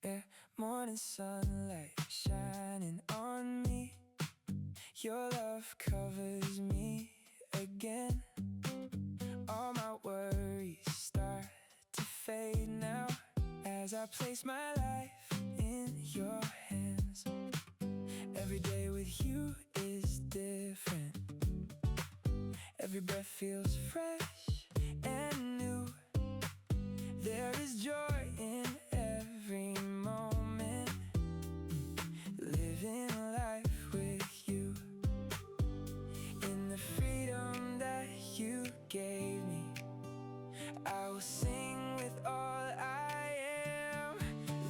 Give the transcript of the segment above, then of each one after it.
Yeah, morning sunlight shining on me. Your love covers me again. All my worries start to fade now as I place my life in your hands. Every day with you is different. Every breath feels fresh and new. There is joy in every moment, living life with you. In the freedom that you gave me, I will sing with all I am.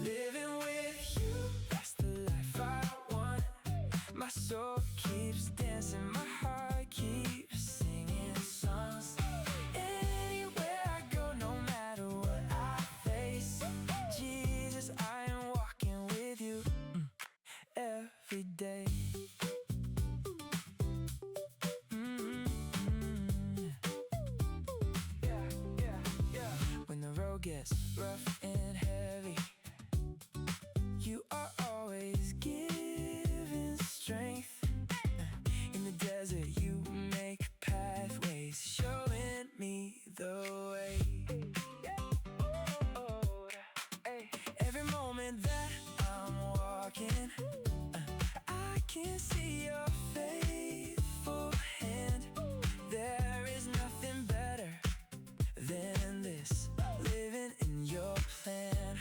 Living with you, that's the life I want. My soul keeps dancing, my heart keeps singing songs. Anywhere I go, no matter what I face, Jesus, I am walking with you every day. When the road gets rough and heavy, you are always giving strength. In the desert you make pathways, showing me the way. Every moment that I'm walking, I can see your faithful hand. There is nothing better than this, living in your plan.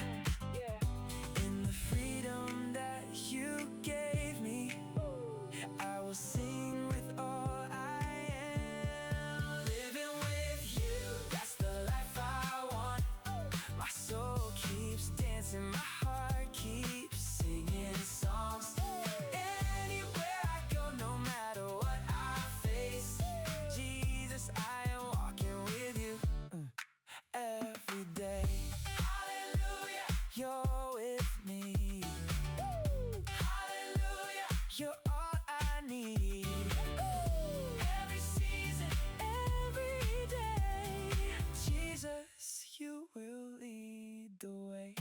In the freedom that you gave me, I will sing with all I am. Living with you, that's the life I want. My soul keeps dancing, my heart keeps singing songs. Anywhere I go, no matter what I face, Jesus, I am walking with you every day. Hallelujah, you're with me. Hallelujah, you're all I need. Every season, every day, Jesus, you will lead the way.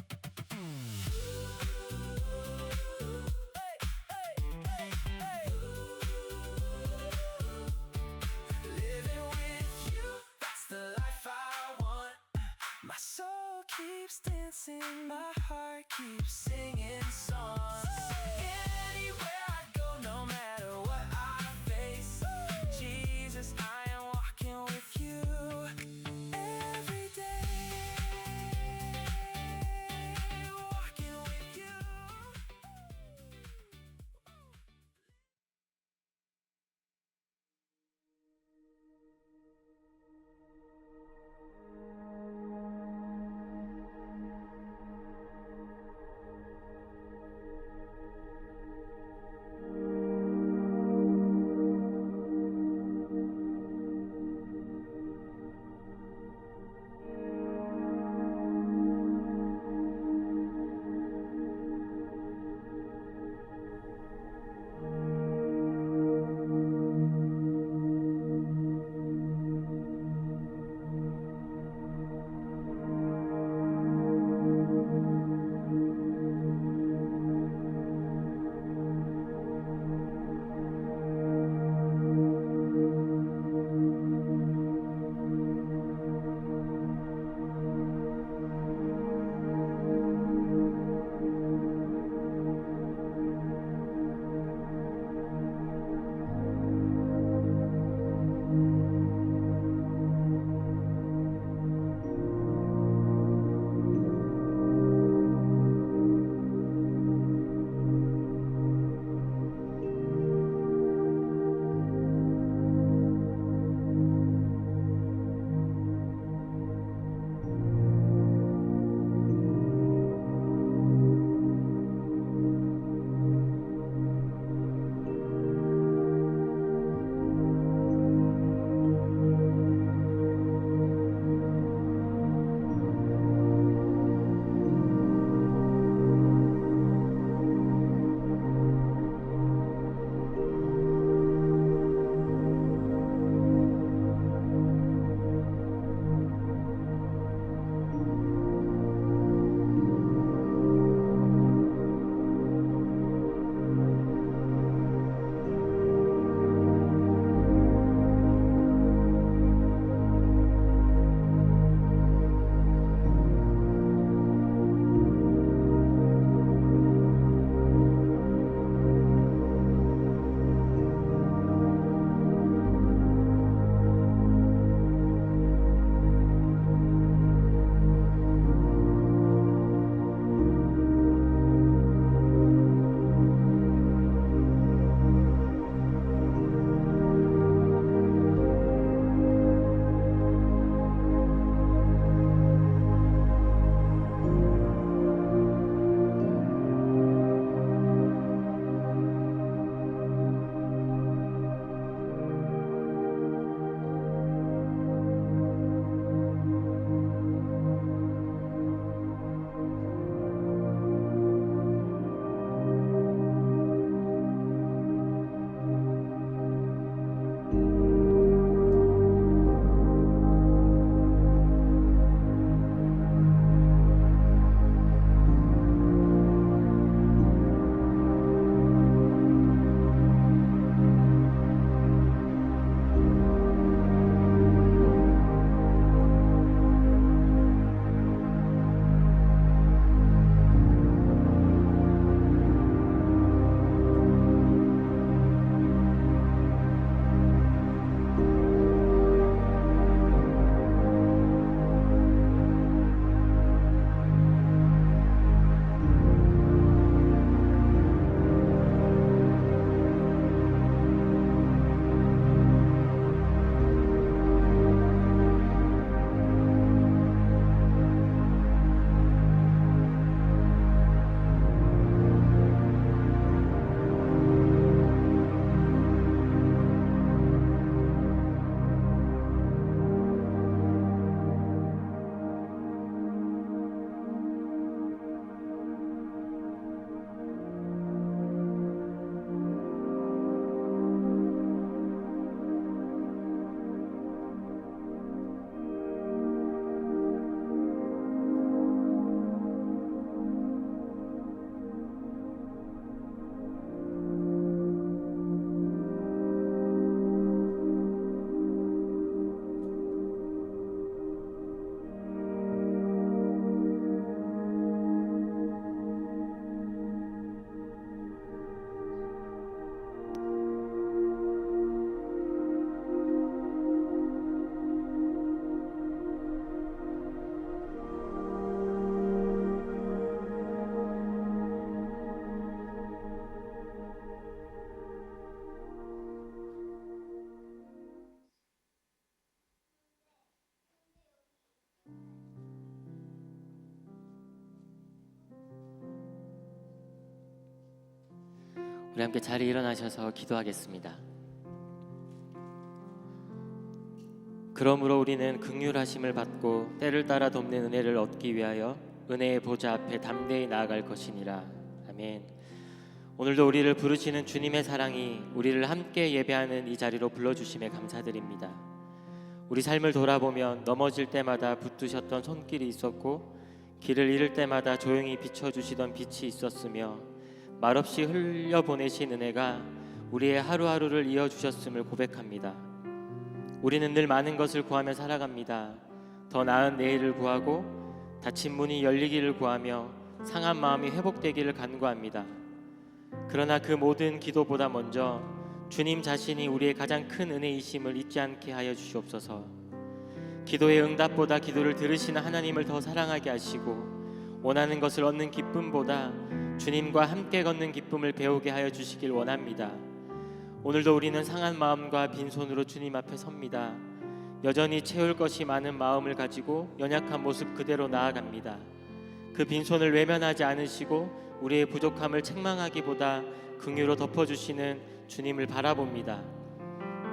Living with you, that's the life I want. My soul keeps dancing, my heart keeps singing songs. Anywhere I go, no matter what I face, Jesus, I am walking with you every day. Walking with you. 우리 함께 자리에 일어나셔서 기도하겠습니다. 그러므로 우리는 긍휼하심을 받고 때를 따라 돕는 은혜를 얻기 위하여 은혜의 보좌 앞에 담대히 나아갈 것이니라. 아멘. 오늘도 우리를 부르시는 주님의 사랑이 우리를 함께 예배하는 이 자리로 불러주심에 감사드립니다. 우리 삶을 돌아보면 넘어질 때마다 붙드셨던 손길이 있었고 길을 잃을 때마다 조용히 비춰주시던 빛이 있었으며 말없이 흘려보내신 은혜가 우리의 하루하루를 이어주셨음을 고백합니다. 우리는 늘 많은 것을 구하며 살아갑니다. 더 나은 내일을 구하고 닫힌 문이 열리기를 구하며 상한 마음이 회복되기를 간구합니다. 그러나 그 모든 기도보다 먼저 주님 자신이 우리의 가장 큰 은혜이심을 잊지 않게 하여 주시옵소서. 기도의 응답보다 기도를 들으시는 하나님을 더 사랑하게 하시고 원하는 것을 얻는 기쁨보다 주님과 함께 걷는 기쁨을 배우게 하여 주시길 원합니다. 오늘도 우리는 상한 마음과 빈손으로 주님 앞에 섭니다. 여전히 채울 것이 많은 마음을 가지고 연약한 모습 그대로 나아갑니다. 그 빈손을 외면하지 않으시고 우리의 부족함을 책망하기보다 긍휼로 덮어주시는 주님을 바라봅니다.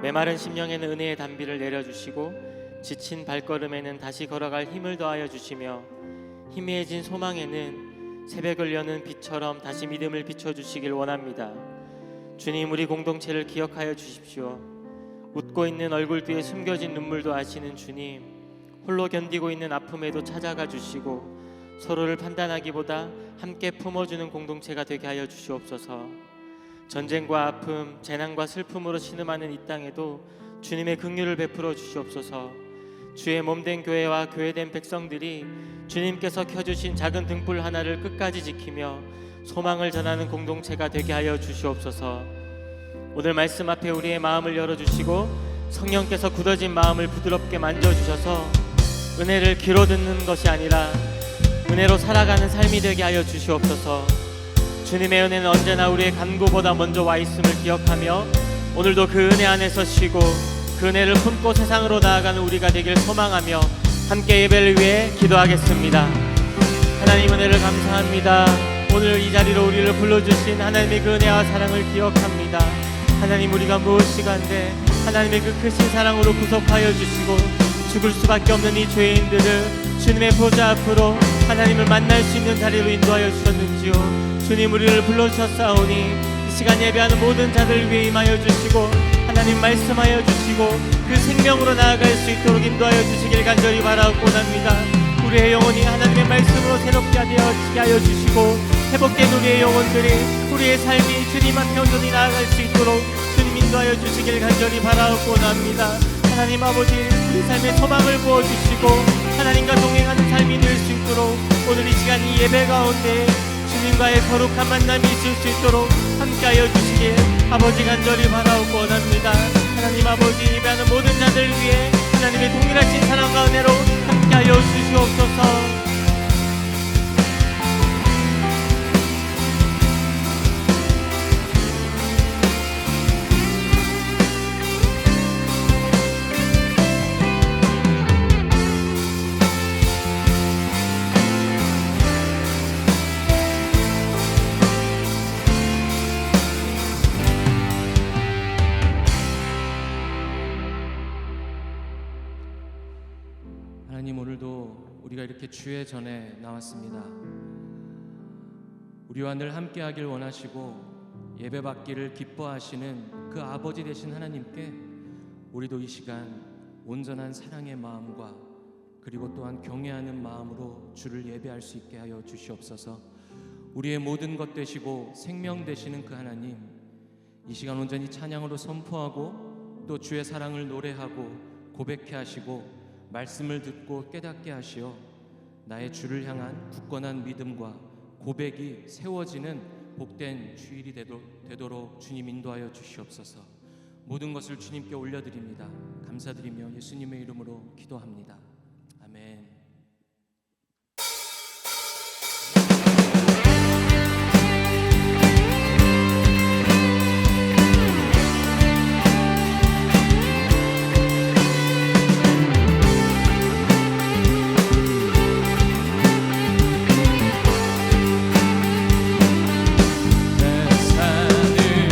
메마른 심령에는 은혜의 단비를 내려주시고 지친 발걸음에는 다시 걸어갈 힘을 더하여 주시며 희미해진 소망에는 새벽을 여는 빛처럼 다시 믿음을 비춰주시길 원합니다. 주님, 우리 공동체를 기억하여 주십시오. 웃고 있는 얼굴 뒤에 숨겨진 눈물도 아시는 주님, 홀로 견디고 있는 아픔에도 찾아가 주시고 서로를 판단하기보다 함께 품어주는 공동체가 되게 하여 주시옵소서. 전쟁과 아픔, 재난과 슬픔으로 신음하는 이 땅에도 주님의 긍휼을 베풀어 주시옵소서. 주의 몸된 교회와 교회된 백성들이 주님께서 켜주신 작은 등불 하나를 끝까지 지키며 소망을 전하는 공동체가 되게 하여 주시옵소서. 오늘 말씀 앞에 우리의 마음을 열어주시고 성령께서 굳어진 마음을 부드럽게 만져주셔서 은혜를 귀로 듣는 것이 아니라 은혜로 살아가는 삶이 되게 하여 주시옵소서. 주님의 은혜는 언제나 우리의 간구보다 먼저 와 있음을 기억하며 오늘도 그 은혜 안에서 쉬고 그 은혜를 품고 세상으로 나아가는 우리가 되길 소망하며 함께 예배를 위해 기도하겠습니다. 하나님, 은혜를 감사합니다. 오늘 이 자리로 우리를 불러주신 하나님의 그 은혜와 사랑을 기억합니다. 하나님, 우리가 무엇이간데 하나님의 그 크신 사랑으로 구속하여 주시고 죽을 수밖에 없는 이 죄인들을 주님의 보좌 앞으로 하나님을 만날 수 있는 자리로 인도하여 주셨는지요. 주님, 우리를 불러주셨사오니 이 시간 예배하는 모든 자들을 위해 임하여 주시고 하나님 말씀하여 주시고 그 생명으로 나아갈 수 있도록 인도하여 주시길 간절히 바라옵고 합니다. 우리의 영혼이 하나님의 말씀으로 새롭게 하여 주시고 회복된 우리의 영혼들이 우리의 삶이 주님 앞에 온전히 나아갈 수 있도록 주님 인도하여 주시길 간절히 바라옵고 합니다. 하나님 아버지, 우리 삶에 소망을 부어주시고 하나님과 동행하는 삶이 될 수 있도록 오늘 이 시간 이 예배 가운데 주님과의 거룩한 만남이 있을 수 있도록 함께하여 주시길 아버지 간절히 바라옵고 원합니다. 하나님 아버지, 예배하는 모든 자들 위해 하나님의 동일하신 사랑과 은혜로 함께하여 주시옵소서. 하나님, 오늘도 우리가 이렇게 주의 전에 나왔습니다. 우리와 늘 함께하길 원하시고 예배받기를 기뻐하시는 그 아버지 되신 하나님께 우리도 이 시간 온전한 사랑의 마음과 그리고 또한 경외하는 마음으로 주를 예배할 수 있게 하여 주시옵소서. 우리의 모든 것 되시고 생명 되시는 그 하나님, 이 시간 온전히 찬양으로 선포하고 또 주의 사랑을 노래하고 고백해 하시고 말씀을 듣고 깨닫게 하시어 나의 주를 향한 굳건한 믿음과 고백이 세워지는 복된 주일이 되도록 주님 인도하여 주시옵소서. 모든 것을 주님께 올려드립니다. 감사드리며 예수님의 이름으로 기도합니다. 아멘. 내 산을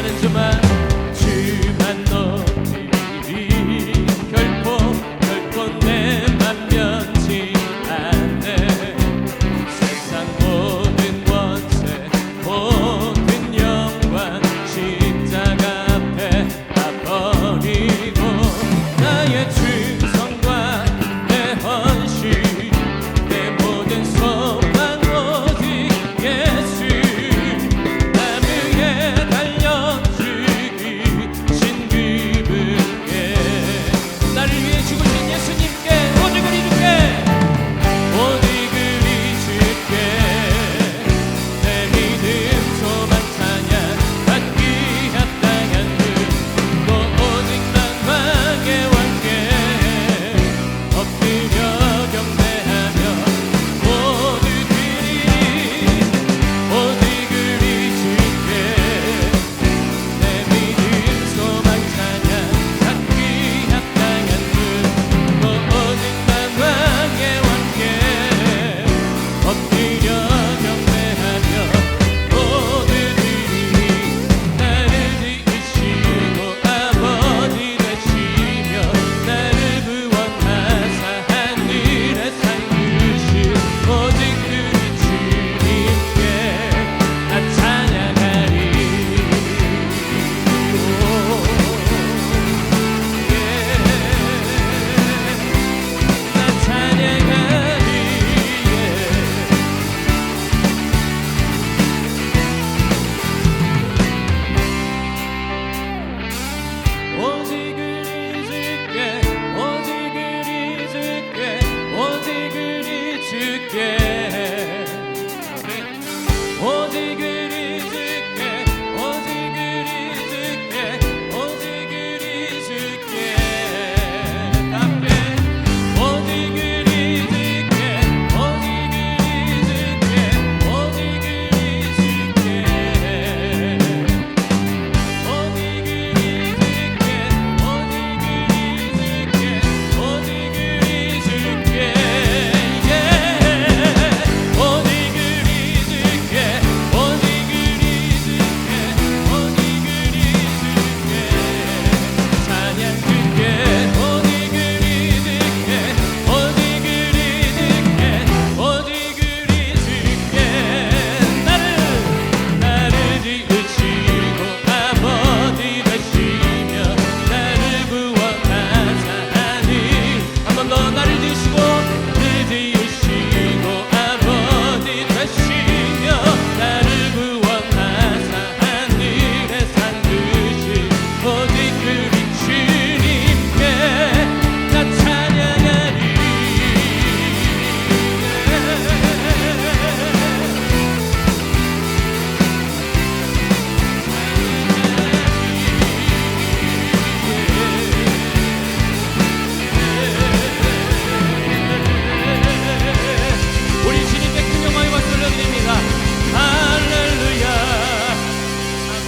나는 주만 너희들이 결코 내 맘 변치 않네. 세상 모든 권세 모든 영광 십자가 앞에 다 버리고 나의 충성과 내 헌신 내 모든 소망 오직 예수 나 위에 달려 죽이신 그분께 나를 위해 죽으신 예수님께 오직 그리 주께 오직 그리 주께 내 믿음 소망 찬양 받기 합당한 그 오직 만왕의 왕께 엎드려 경배하며 모두 드리리 오직 그리 주께 내 믿음 소망 찬양 받기 합당한 그 오직 만왕의 왕께 엎드려 경배하며 모두 드리리 나를 지으시고 아버지 되시며 나를 구원하사 하늘에 살리신 오직 그리 주님께 나 찬양하리 나 찬양하리 오직 그리 주께 오직 그리 주께 오직 그리 주께 오직 그리 주께 오직 그리 주께 오직 그리 주께 답게 오직 그리 주께 오직 그리 주께 오직 그리 주께 오직 그리 주께 오직 그리 주께 오직 그리 주께 오직 그리 주께 오직 그리 주께 오직 그리 주께 찬양 주께 오직 그리 주께 오직 그리 주께 오직 그리 주께 나를 지으시고 아버지 되시며 나를 구원하사 하니 한 번 더 나를 지으시고 아버지 되시며 나를 구원하사 하늘에 살으신 오직 그리 주님께 나 찬양하리 우리 주님께 큰 영광의 박수 올려드립니다. 할렐루야 아멘.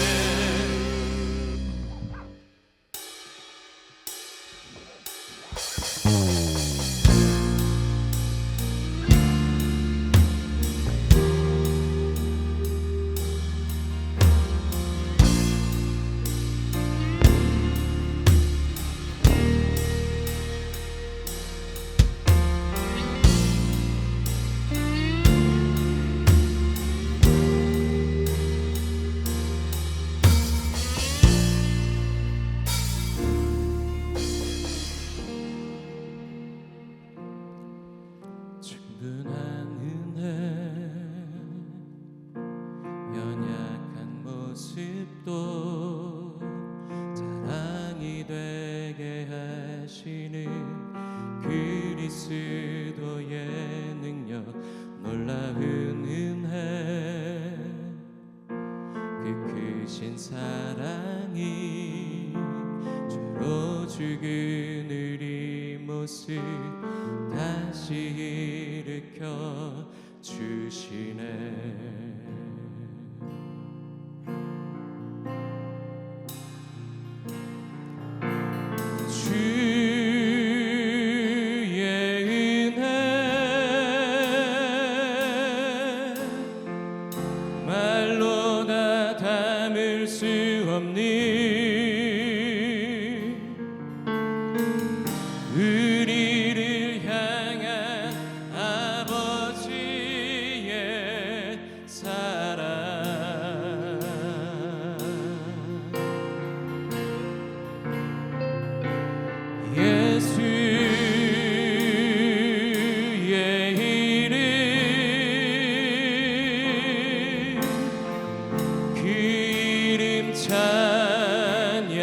충분한 은혜 연약한 모습도 자랑이 되게 하시는 그리스도의 능력 놀라운 은혜 그 크신 사랑이 죄로 죽은 우리 모습 다시 일으켜 주시네. 주의 은혜 말로 다 담을 수 없는 우리를 향한 아버지의 사랑 예수의 이름 그 이름 찬양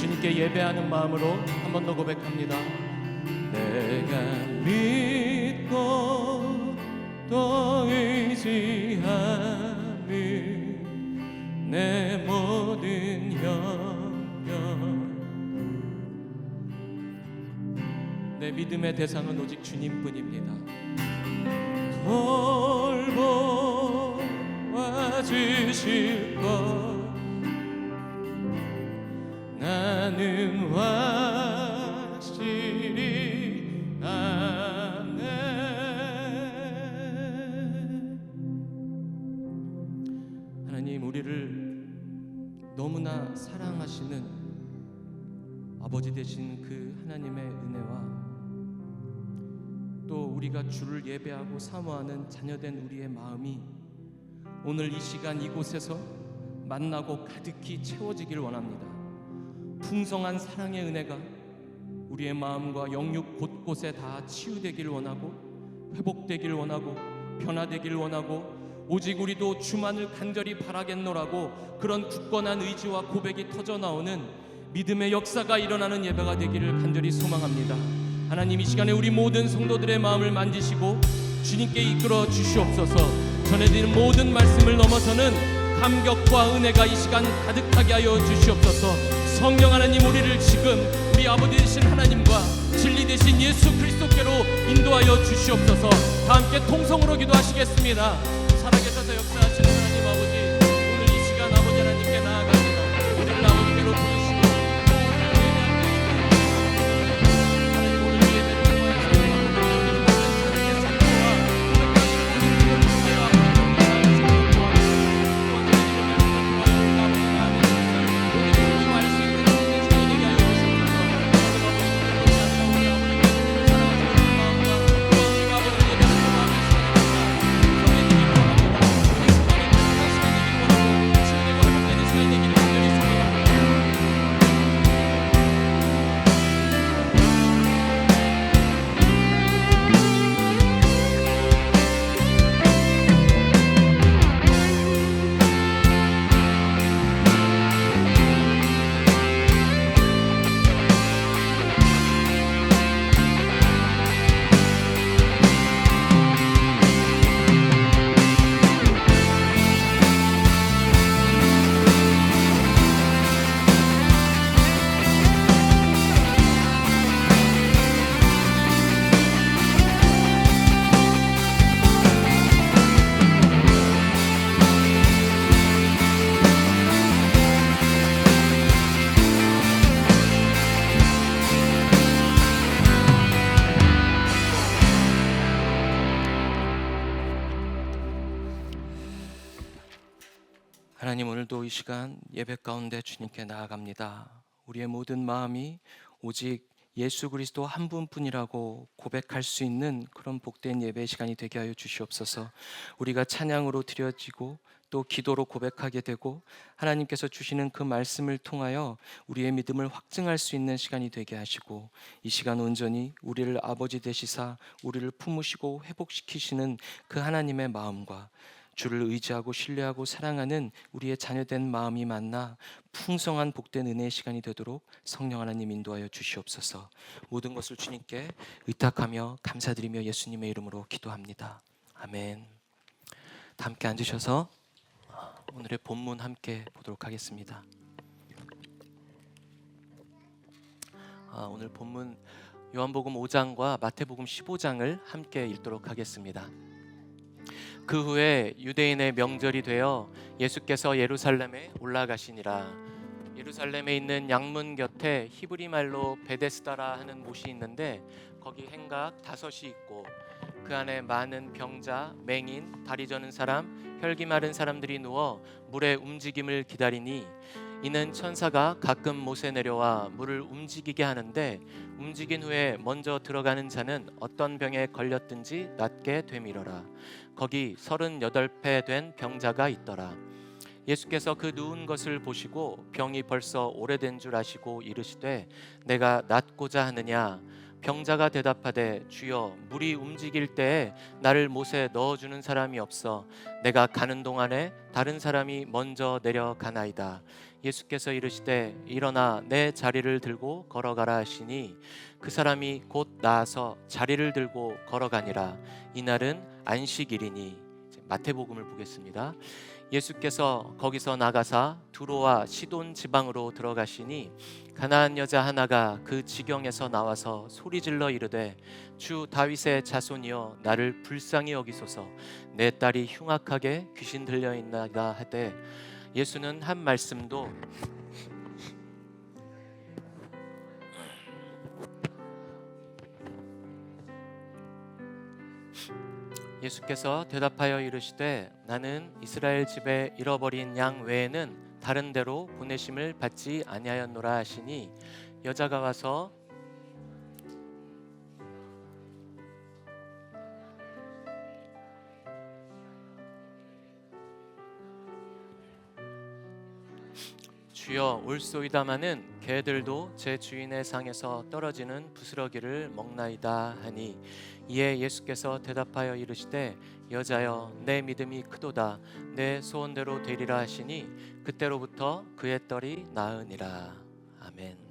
주님께 예배하는 마음으로 한 번 더 고백합니다. 내가 믿고 또 의지하는 내 모든 형편, 내 믿음의 대상은 오직 주님뿐입니다. 돌보아 주실 것 나는 확실히 아네. 하나님, 우리를 너무나 사랑하시는 아버지 되신 그 하나님의 은혜와 또 우리가 주를 예배하고 사모하는 자녀된 우리의 마음이 오늘 이 시간 이곳에서 만나고 가득히 채워지길 원합니다. 풍성한 사랑의 은혜가 우리의 마음과 영육 곳곳에 다 치유되길 원하고, 회복되길 원하고, 변화되길 원하고, 오직 우리도 주만을 간절히 바라겠노라고 그런 굳건한 의지와 고백이 터져나오는 믿음의 역사가 일어나는 예배가 되기를 간절히 소망합니다. 하나님, 이 시간에 우리 모든 성도들의 마음을 만지시고 주님께 이끌어 주시옵소서. 전해드리는 모든 말씀을 넘어서는 감격과 은혜가 이 시간 가득하게 하여 주시옵소서. 성령 하나님, 우리를 지금 우리 아버지 되신 하나님과 진리 되신 예수 그리스도께로 인도하여 주시옵소서. 다 함께 통성으로 기도하시겠습니다. 살아계셔서 역사하시는 하나님 아버지, 오늘 이 시간 아버지 하나님께 나아갑니다. 우리를 아버지께로 부르시고 하나님, 오늘 예배 통하여서 하나님, 오늘도 이 시간 예배 가운데 주님께 나아갑니다. 우리의 모든 마음이 오직 예수 그리스도 한 분뿐이라고 고백할 수 있는 그런 복된 예배 시간이 되게 하여 주시옵소서. 우리가 찬양으로 드려지고 또 기도로 고백하게 되고 하나님께서 주시는 그 말씀을 통하여 우리의 믿음을 확증할 수 있는 시간이 되게 하시고, 이 시간 온전히 우리를 아버지 되시사 우리를 품으시고 회복시키시는 그 하나님의 마음과 주를 의지하고 신뢰하고 사랑하는 우리의 자녀된 마음이 만나 풍성한 복된 은혜의 시간이 되도록 성령 하나님 인도하여 주시옵소서. 모든 것을 주님께 의탁하며 감사드리며 예수님의 이름으로 기도합니다. 아멘. 다 함께 앉으셔서 오늘의 본문 함께 보도록 하겠습니다. 오늘 본문 요한복음 5장과 마태복음 15장을 함께 읽도록 하겠습니다. 그 후에 유대인의 명절이 되어 예수께서 예루살렘에 올라가시니라. 예루살렘에 있는 양문 곁에 히브리 말로 베데스다라 하는 못이 있는데 거기 행각 5이 있고 그 안에 많은 병자, 맹인, 다리 저는 사람, 혈기 마른 사람들이 누워 물의 움직임을 기다리니 이는 천사가 가끔 못에 내려와 물을 움직이게 하는데 움직인 후에 먼저 들어가는 자는 어떤 병에 걸렸든지 낫게 되밀어라. 거기 38배 된 병자가 있더라. 예수께서 그 누운 것을 보시고 병이 벌써 오래된 줄 아시고 이르시되 내가 낫고자 하느냐. 병자가 대답하되 주여 물이 움직일 때에 나를 못에 넣어주는 사람이 없어 내가 가는 동안에 다른 사람이 먼저 내려가나이다. 예수께서 이르시되 일어나 내 자리를 들고 걸어가라 하시니 그 사람이 곧 나아서 자리를 들고 걸어가니라. 이날은 안식일이니. 마태복음을 보겠습니다. 예수께서 거기서 나가사 두로와 시돈 지방으로 들어가시니 가나안 여자 하나가 그 지경에서 나와서 소리질러 이르되 주 다윗의 자손이여 나를 불쌍히 여기소서 내 딸이 흉악하게 귀신 들려 있나이다 하되 예수는 한 말씀도 예수께서 대답하여 이르시되 나는 이스라엘 집에 잃어버린 양 외에는 다른 데로 보내심을 받지 아니하였노라 하시니 여자가 와서 주여 올소이다마는 개들도 제 주인의 상에서 떨어지는 부스러기를 먹나이다 하니 이에 예수께서 대답하여 이르시되 여자여 내 믿음이 크도다 내 소원대로 되리라 하시니 그때로부터 그의 딸이 나으니라. 아멘.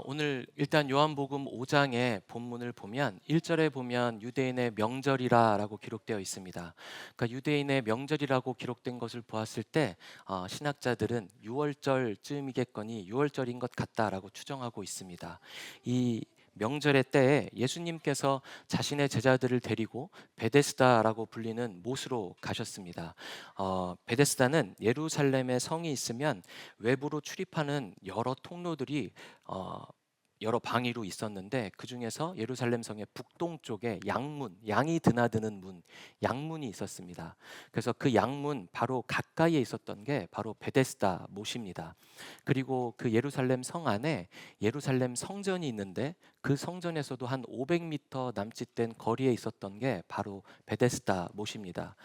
오늘 일단 요한복음 5장의 본문을 보면 1절에 보면 유대인의 명절이라고 기록되어 있습니다. 그러니까 유대인의 명절이라고 기록된 것을 보았을 때 신학자들은 6월절쯤이겠거니 6월절인 것 같다라고 추정하고 있습니다. 이 명절의 때에 예수님께서 자신의 제자들을 데리고 베데스다라고 불리는 못으로 가셨습니다. 베데스다는 예루살렘에 성이 있으면 외부로 출입하는 여러 통로들이 여러 방위로 있었는데 그 중에서 예루살렘 성의 북동쪽에 양문, 양이 드나드는 문, 양문이 있었습니다. 그래서 그 양문 바로 가까이에 있었던 게 바로 베데스다 못입니다. 그리고 그 예루살렘 성 안에 예루살렘 성전이 있는데 그 성전에서도 한 500m 남짓된 거리에 있었던 게 바로 베데스다 못입니다.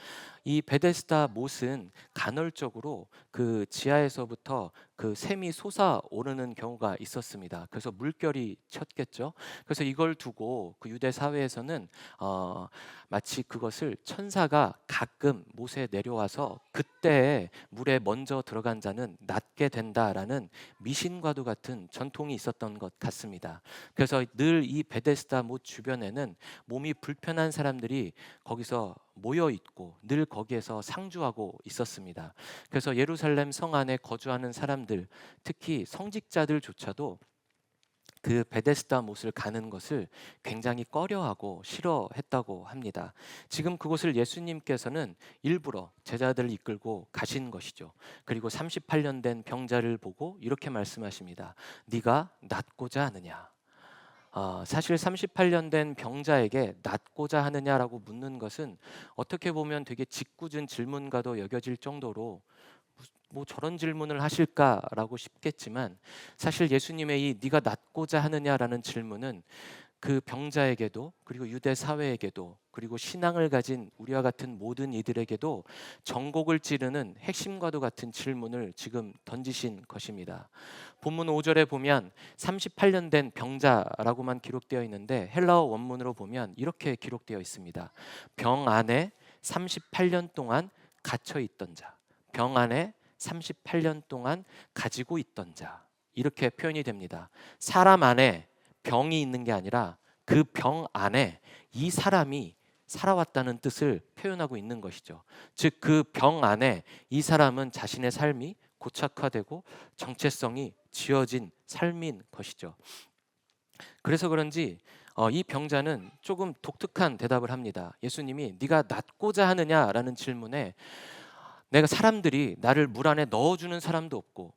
이 베데스다 못은 간헐적으로 그 지하에서부터 그 샘이 솟아오르는 경우가 있었습니다. 그래서 물결이 쳤겠죠. 그래서 이걸 두고 그 유대 사회에서는 마치 그것을 천사가 가끔 못에 내려와서 그때 물에 먼저 들어간 자는 낫게 된다라는 미신과도 같은 전통이 있었던 것 같습니다. 그래서 늘 이 베데스다 못 주변에는 몸이 불편한 사람들이 거기서 모여 있고 늘 거기에서 상주하고 있었습니다. 그래서 예루살렘 성 안에 거주하는 사람들, 특히 성직자들조차도 그 베데스다 못을 가는 것을 굉장히 꺼려하고 싫어했다고 합니다. 지금 그곳을 예수님께서는 일부러 제자들을 이끌고 가신 것이죠. 그리고 38년 된 병자를 보고 이렇게 말씀하십니다. 네가 낫고자 하느냐? 사실 38년 된 병자에게 낫고자 하느냐라고 묻는 것은 어떻게 보면 되게 짓궂은 질문과도 여겨질 정도로 뭐 저런 질문을 하실까라고 싶겠지만 사실 예수님의 이 네가 낫고자 하느냐라는 질문은 그 병자에게도 그리고 유대 사회에게도 그리고 신앙을 가진 우리와 같은 모든 이들에게도 전곡을 찌르는 핵심과도 같은 질문을 지금 던지신 것입니다. 본문 5절에 보면 38년 된 병자라고만 기록되어 있는데 헬라어 원문으로 보면 이렇게 기록되어 있습니다. 병 안에 38년 동안 갇혀 있던 자, 병 안에 38년 동안 가지고 있던 자, 이렇게 표현이 됩니다. 사람 안에 병이 있는 게 아니라 그 병 안에 이 사람이 살아왔다는 뜻을 표현하고 있는 것이죠. 즉 그 병 안에 이 사람은 자신의 삶이 고착화되고 정체성이 지어진 삶인 것이죠. 그래서 그런지 이 병자는 조금 독특한 대답을 합니다. 예수님이 네가 낫고자 하느냐라는 질문에 내가 사람들이 나를 물 안에 넣어주는 사람도 없고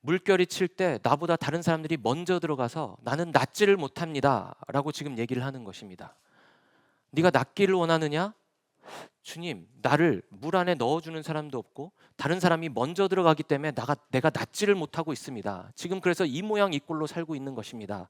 물결이 칠 때 나보다 다른 사람들이 먼저 들어가서 나는 낫지를 못합니다 라고 지금 얘기를 하는 것입니다. 네가 낫기를 원하느냐? 주님, 나를 물 안에 넣어주는 사람도 없고 다른 사람이 먼저 들어가기 때문에 내가 낫지를 못하고 있습니다. 지금 그래서 이 모양 이 꼴로 살고 있는 것입니다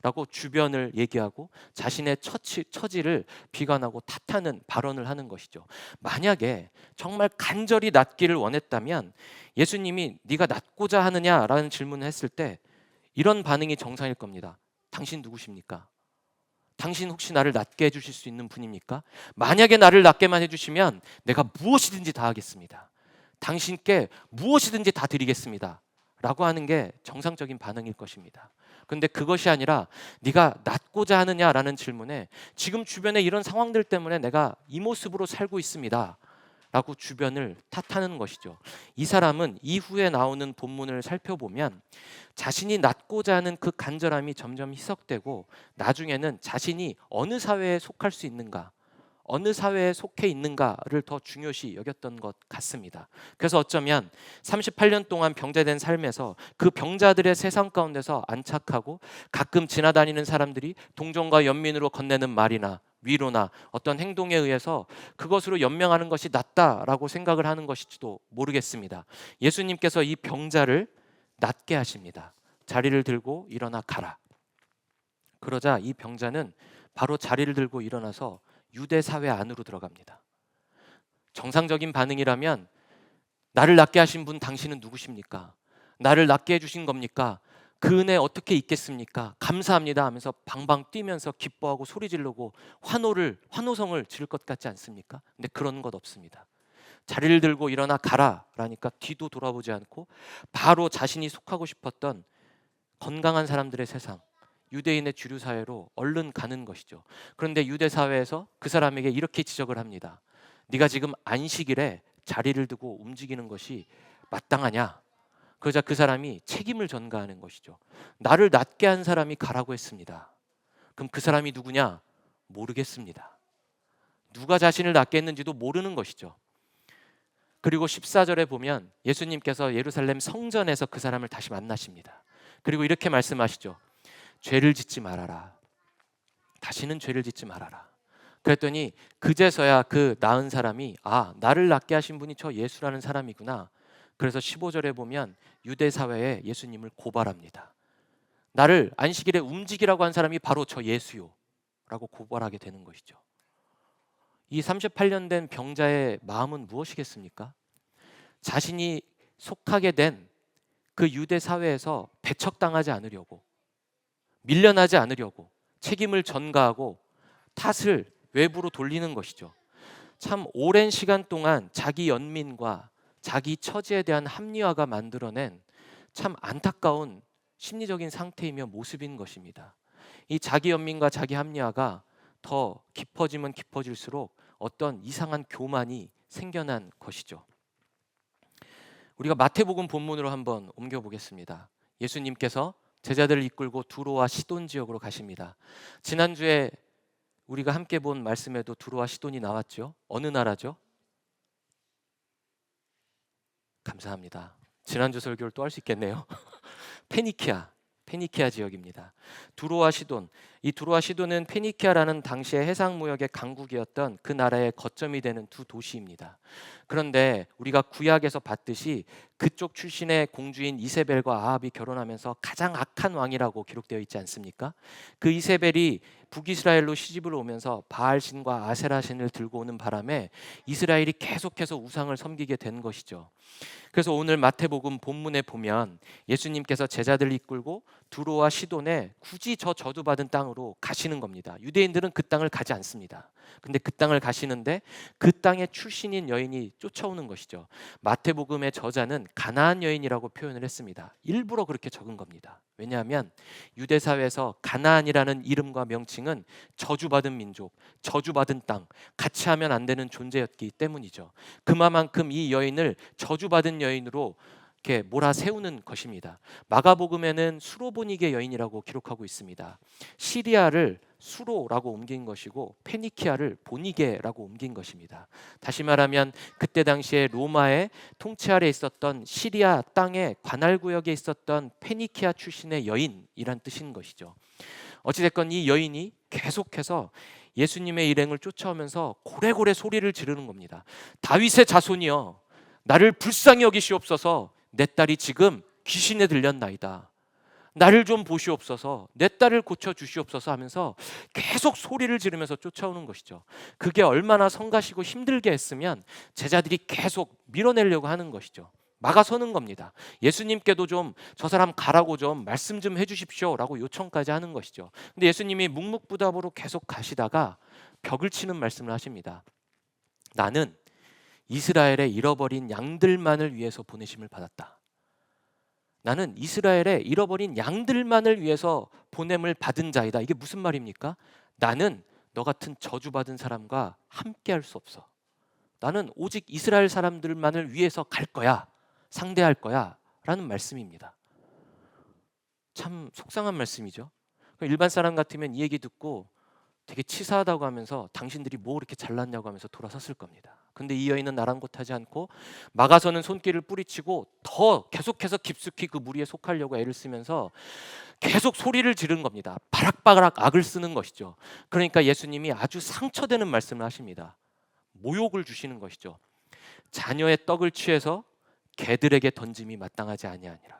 라고 주변을 얘기하고 자신의 처지를 비관하고 탓하는 발언을 하는 것이죠. 만약에 정말 간절히 낫기를 원했다면 예수님이 네가 낫고자 하느냐라는 질문을 했을 때 이런 반응이 정상일 겁니다. 당신 누구십니까? 당신 혹시 나를 낫게 해주실 수 있는 분입니까? 만약에 나를 낫게만 해주시면 내가 무엇이든지 다 하겠습니다. 당신께 무엇이든지 다 드리겠습니다. 라고 하는 게 정상적인 반응일 것입니다. 그런데 그것이 아니라 네가 낫고자 하느냐라는 질문에 지금 주변에 이런 상황들 때문에 내가 이 모습으로 살고 있습니다. 라고 주변을 탓하는 것이죠. 이 사람은 이후에 나오는 본문을 살펴보면 자신이 낫고자 하는 그 간절함이 점점 희석되고 나중에는 자신이 어느 사회에 속할 수 있는가, 어느 사회에 속해 있는가를 더 중요시 여겼던 것 같습니다. 그래서 어쩌면 38년 동안 병자된 삶에서 그 병자들의 세상 가운데서 안착하고 가끔 지나다니는 사람들이 동정과 연민으로 건네는 말이나 위로나 어떤 행동에 의해서 그것으로 연명하는 것이 낫다라고 생각을 하는 것일지도 모르겠습니다. 예수님께서 이 병자를 낫게 하십니다. 자리를 들고 일어나 가라. 그러자 이 병자는 바로 자리를 들고 일어나서 유대 사회 안으로 들어갑니다. 정상적인 반응이라면 나를 낫게 하신 분 당신은 누구십니까? 나를 낫게 해주신 겁니까? 그 은혜 어떻게 있겠습니까? 감사합니다 하면서 방방 뛰면서 기뻐하고 소리 지르고 환호성을 지를 것 같지 않습니까? 근데 그런 것 없습니다. 자리를 들고 일어나 가라 라니까 뒤도 돌아보지 않고 바로 자신이 속하고 싶었던 건강한 사람들의 세상, 유대인의 주류 사회로 얼른 가는 것이죠. 그런데 유대 사회에서 그 사람에게 이렇게 지적을 합니다. 네가 지금 안식일에 자리를 두고 움직이는 것이 마땅하냐? 그러자 그 사람이 책임을 전가하는 것이죠. 나를 낫게 한 사람이 가라고 했습니다. 그럼 그 사람이 누구냐? 모르겠습니다. 누가 자신을 낫게 했는지도 모르는 것이죠. 그리고 14절에 보면 예수님께서 예루살렘 성전에서 그 사람을 다시 만나십니다. 그리고 이렇게 말씀하시죠. 죄를 짓지 말아라. 다시는 죄를 짓지 말아라. 그랬더니 그제서야 그 나은 사람이 나를 낫게 하신 분이 저 예수라는 사람이구나. 그래서 15절에 보면 유대 사회에 예수님을 고발합니다. 나를 안식일에 움직이라고 한 사람이 바로 저 예수요 라고 고발하게 되는 것이죠. 이 38년 된 병자의 마음은 무엇이겠습니까? 자신이 속하게 된 그 유대 사회에서 배척당하지 않으려고, 밀려나지 않으려고 책임을 전가하고 탓을 외부로 돌리는 것이죠. 참 오랜 시간 동안 자기 연민과 자기 처지에 대한 합리화가 만들어낸 참 안타까운 심리적인 상태이며 모습인 것입니다. 이 자기 연민과 자기 합리화가 더 깊어지면 깊어질수록 어떤 이상한 교만이 생겨난 것이죠. 우리가 마태복음 본문으로 한번 옮겨보겠습니다. 예수님께서 제자들을 이끌고 두로와 시돈 지역으로 가십니다. 지난주에 우리가 함께 본 말씀에도 두로와 시돈이 나왔죠. 어느 나라죠? 감사합니다. 지난주 설교를 또 할 수 있겠네요. 페니키아 지역입니다. 두로와 시돈. 이 두로와 시돈은 페니키아라는 당시의 해상 무역의 강국이었던 그 나라의 거점이 되는 두 도시입니다. 그런데 우리가 구약에서 봤듯이 그쪽 출신의 공주인 이세벨과 아합이 결혼하면서 가장 악한 왕이라고 기록되어 있지 않습니까? 그 이세벨이 북이스라엘로 시집을 오면서 바알신과 아세라신을 들고 오는 바람에 이스라엘이 계속해서 우상을 섬기게 된 것이죠. 그래서 오늘 마태복음 본문에 보면 예수님께서 제자들을 이끌고 두로와 시돈에 굳이 저 저주받은 땅으로 가시는 겁니다. 유대인들은 그 땅을 가지 않습니다. 근데 그 땅을 가시는데 그 땅의 출신인 여인이 쫓아오는 것이죠. 마태복음의 저자는 가나안 여인이라고 표현을 했습니다. 일부러 그렇게 적은 겁니다. 왜냐하면 유대 사회에서 가나안이라는 이름과 명칭은 저주받은 민족, 저주받은 땅, 같이 하면 안 되는 존재였기 때문이죠. 그만큼 이 여인을 저주받은 여인으로 이렇게 몰아세우는 것입니다. 마가복음에는 수로보니게 여인이라고 기록하고 있습니다. 시리아를 수로라고 옮긴 것이고 페니키아를 보니게라고 옮긴 것입니다. 다시 말하면 그때 당시에 로마의 통치 아래 있었던 시리아 땅의 관할구역에 있었던 페니키아 출신의 여인이란 뜻인 것이죠. 어찌됐건 이 여인이 계속해서 예수님의 일행을 쫓아오면서 고래고래 소리를 지르는 겁니다. 다윗의 자손이여, 나를 불쌍히 여기시옵소서. 내 딸이 지금 귀신에 들렸나이다. 나를 좀 보시옵소서. 내 딸을 고쳐주시옵소서 하면서 계속 소리를 지르면서 쫓아오는 것이죠. 그게 얼마나 성가시고 힘들게 했으면 제자들이 계속 밀어내려고 하는 것이죠. 막아서는 겁니다. 예수님께도 좀 저 사람 가라고 좀 말씀 좀 해주십시오라고 요청까지 하는 것이죠. 근데 예수님이 묵묵부답으로 계속 가시다가 벽을 치는 말씀을 하십니다. 나는 이스라엘의 잃어버린 양들만을 위해서 보내심을 받았다. 나는 이스라엘의 잃어버린 양들만을 위해서 보냄을 받은 자이다. 이게 무슨 말입니까? 나는 너 같은 저주받은 사람과 함께 할 수 없어. 나는 오직 이스라엘 사람들만을 위해서 갈 거야. 상대할 거야. 라는 말씀입니다. 참 속상한 말씀이죠. 일반 사람 같으면 이 얘기 듣고 되게 치사하다고 하면서 당신들이 뭐 그렇게 잘났냐고 하면서 돌아섰을 겁니다. 근데 이 여인은 아랑곳하지 않고 막아서는 손길을 뿌리치고 더 계속해서 깊숙이 그 무리에 속하려고 애를 쓰면서 계속 소리를 지른 겁니다. 바락바락 악을 쓰는 것이죠. 그러니까 예수님이 아주 상처되는 말씀을 하십니다. 모욕을 주시는 것이죠. 자녀의 떡을 취해서 개들에게 던짐이 마땅하지 아니하니라.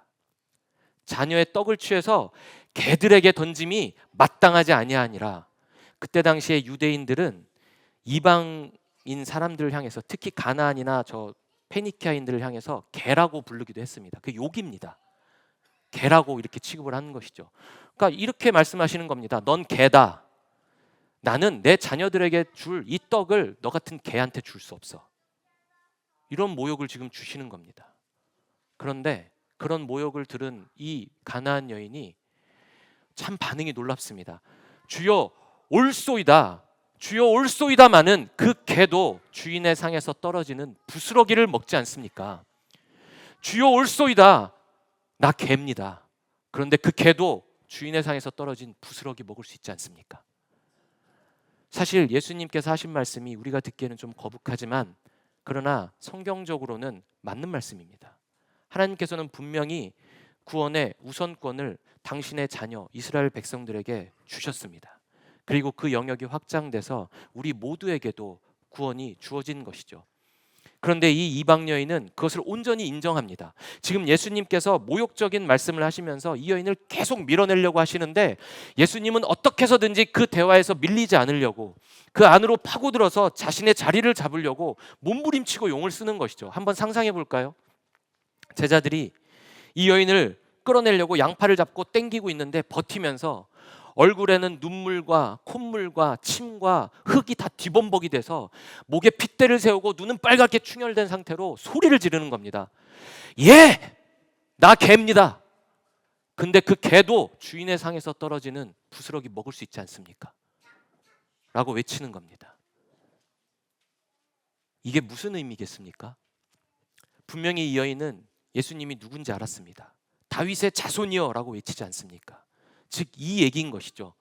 자녀의 떡을 취해서 개들에게 던짐이 마땅하지 아니하니라. 그때 당시에 유대인들은 이방인 사람들을 향해서, 특히 가나안이나 저 페니키아인들을 향해서 개라고 부르기도 했습니다. 그 욕입니다. 개라고 이렇게 취급을 하는 것이죠. 그러니까 이렇게 말씀하시는 겁니다. 넌 개다. 나는 내 자녀들에게 줄 이 떡을 너 같은 개한테 줄 수 없어. 이런 모욕을 지금 주시는 겁니다. 그런데 그런 모욕을 들은 이 가나안 여인이 참 반응이 놀랍습니다. 주여 올소이다. 주여 올소이다마는 그 개도 주인의 상에서 떨어지는 부스러기를 먹지 않습니까? 주여 올소이다. 나 개입니다. 그런데 그 개도 주인의 상에서 떨어진 부스러기 먹을 수 있지 않습니까? 사실 예수님께서 하신 말씀이 우리가 듣기에는 좀 거북하지만 그러나 성경적으로는 맞는 말씀입니다. 하나님께서는 분명히 구원의 우선권을 당신의 자녀 이스라엘 백성들에게 주셨습니다. 그리고 그 영역이 확장돼서 우리 모두에게도 구원이 주어진 것이죠. 그런데 이 이방 여인은 그것을 온전히 인정합니다. 지금 예수님께서 모욕적인 말씀을 하시면서 이 여인을 계속 밀어내려고 하시는데 예수님은 어떻게 해서든지 그 대화에서 밀리지 않으려고 그 안으로 파고들어서 자신의 자리를 잡으려고 몸부림치고 용을 쓰는 것이죠. 한번 상상해 볼까요? 제자들이 이 여인을 끌어내려고 양팔을 잡고 땡기고 있는데 버티면서 얼굴에는 눈물과 콧물과 침과 흙이 다 뒤범벅이 돼서 목에 핏대를 세우고 눈은 빨갛게 충혈된 상태로 소리를 지르는 겁니다. 예! 나 개입니다. 근데 그 개도 주인의 상에서 떨어지는 부스러기 먹을 수 있지 않습니까? 라고 외치는 겁니다. 이게 무슨 의미겠습니까? 분명히 이 여인은 예수님이 누군지 알았습니다. 다윗의 자손이여 라고 외치지 않습니까? 즉 이 얘기인 것이죠.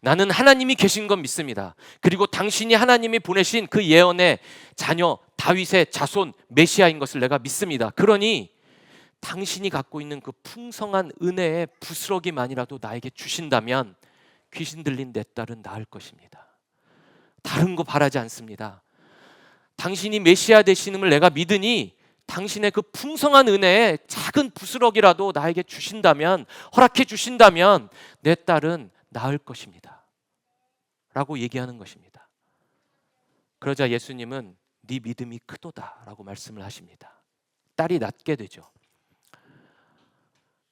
나는 하나님이 계신 건 믿습니다. 그리고 당신이 하나님이 보내신 그 예언의 자녀 다윗의 자손 메시아인 것을 내가 믿습니다. 그러니 당신이 갖고 있는 그 풍성한 은혜의 부스러기만이라도 나에게 주신다면 귀신 들린 내 딸은 나을 것입니다. 다른 거 바라지 않습니다. 당신이 메시아 되시는을 내가 믿으니 당신의 그 풍성한 은혜에 작은 부스러기라도 나에게 주신다면, 허락해 주신다면 내 딸은 나을 것입니다. 라고 얘기하는 것입니다. 그러자 예수님은 네 믿음이 크도다 라고 말씀을 하십니다. 딸이 낫게 되죠.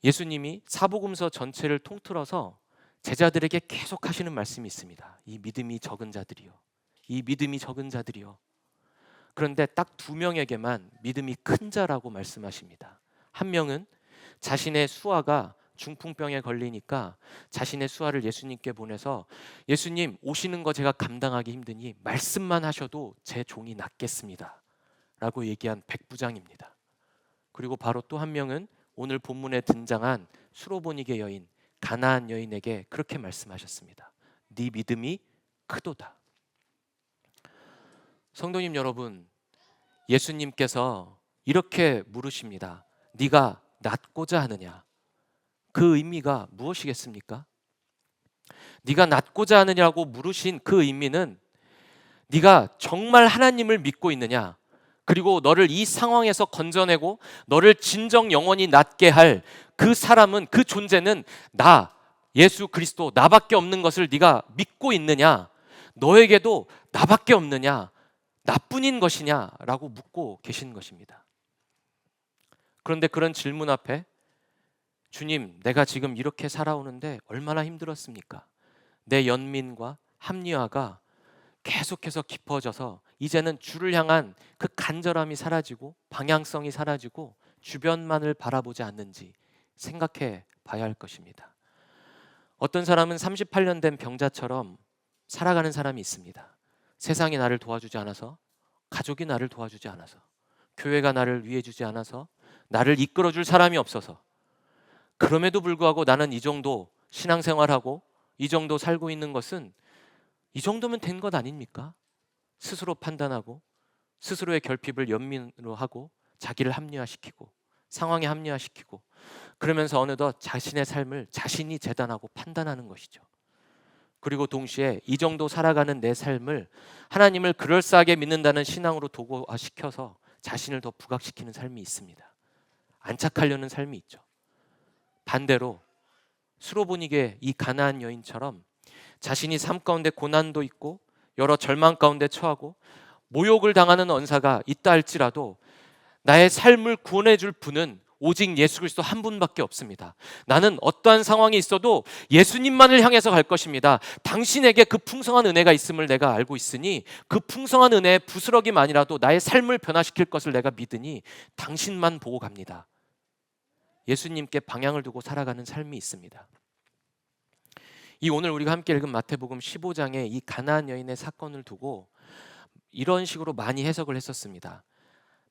예수님이 사복음서 전체를 통틀어서 제자들에게 계속 하시는 말씀이 있습니다. 이 믿음이 적은 자들이요. 이 믿음이 적은 자들이요. 그런데 딱 두 명에게만 믿음이 큰 자라고 말씀하십니다. 한 명은 자신의 수하가 중풍병에 걸리니까 자신의 수하를 예수님께 보내서 예수님 오시는 거 제가 감당하기 힘드니 말씀만 하셔도 제 종이 낫겠습니다 라고 얘기한 백부장입니다. 그리고 바로 또 한 명은 오늘 본문에 등장한 수로보니게 여인 가나안 여인에게 그렇게 말씀하셨습니다. 네 믿음이 크도다. 성도님 여러분, 예수님께서 이렇게 물으십니다. 네가 낫고자 하느냐? 그 의미가 무엇이겠습니까? 네가 낫고자 하느냐고 물으신 그 의미는 네가 정말 하나님을 믿고 있느냐? 그리고 너를 이 상황에서 건져내고 너를 진정 영원히 낫게 할 그 사람은, 그 존재는 나, 예수 그리스도, 나밖에 없는 것을 네가 믿고 있느냐? 너에게도 나밖에 없느냐? 나뿐인 것이냐라고 묻고 계신 것입니다. 그런데 그런 질문 앞에 주님, 내가 지금 이렇게 살아오는데 얼마나 힘들었습니까? 내 연민과 합리화가 계속해서 깊어져서 이제는 주를 향한 그 간절함이 사라지고 방향성이 사라지고 주변만을 바라보지 않는지 생각해 봐야 할 것입니다. 어떤 사람은 38년 된 병자처럼 살아가는 사람이 있습니다. 세상이 나를 도와주지 않아서, 가족이 나를 도와주지 않아서, 교회가 나를 위해주지 않아서, 나를 이끌어줄 사람이 없어서, 그럼에도 불구하고 나는 이 정도 신앙생활하고 이 정도 살고 있는 것은 이 정도면 된 것 아닙니까? 스스로 판단하고 스스로의 결핍을 연민으로 하고 자기를 합리화시키고 상황에 합리화시키고 그러면서 어느덧 자신의 삶을 자신이 재단하고 판단하는 것이죠. 그리고 동시에 이 정도 살아가는 내 삶을 하나님을 그럴싸하게 믿는다는 신앙으로 도구화시켜서 자신을 더 부각시키는 삶이 있습니다. 안착하려는 삶이 있죠. 반대로 수로보니게 이 가나안 여인처럼 자신이 삶 가운데 고난도 있고 여러 절망 가운데 처하고 모욕을 당하는 언사가 있다 할지라도 나의 삶을 구원해 줄 분은 오직 예수 그리스도 한 분밖에 없습니다. 나는 어떠한 상황이 있어도 예수님만을 향해서 갈 것입니다. 당신에게 그 풍성한 은혜가 있음을 내가 알고 있으니 그 풍성한 은혜의 부스러기만이라도 나의 삶을 변화시킬 것을 내가 믿으니 당신만 보고 갑니다. 예수님께 방향을 두고 살아가는 삶이 있습니다. 이 오늘 우리가 함께 읽은 마태복음 15장의 이 가나안 여인의 사건을 두고 이런 식으로 많이 해석을 했었습니다.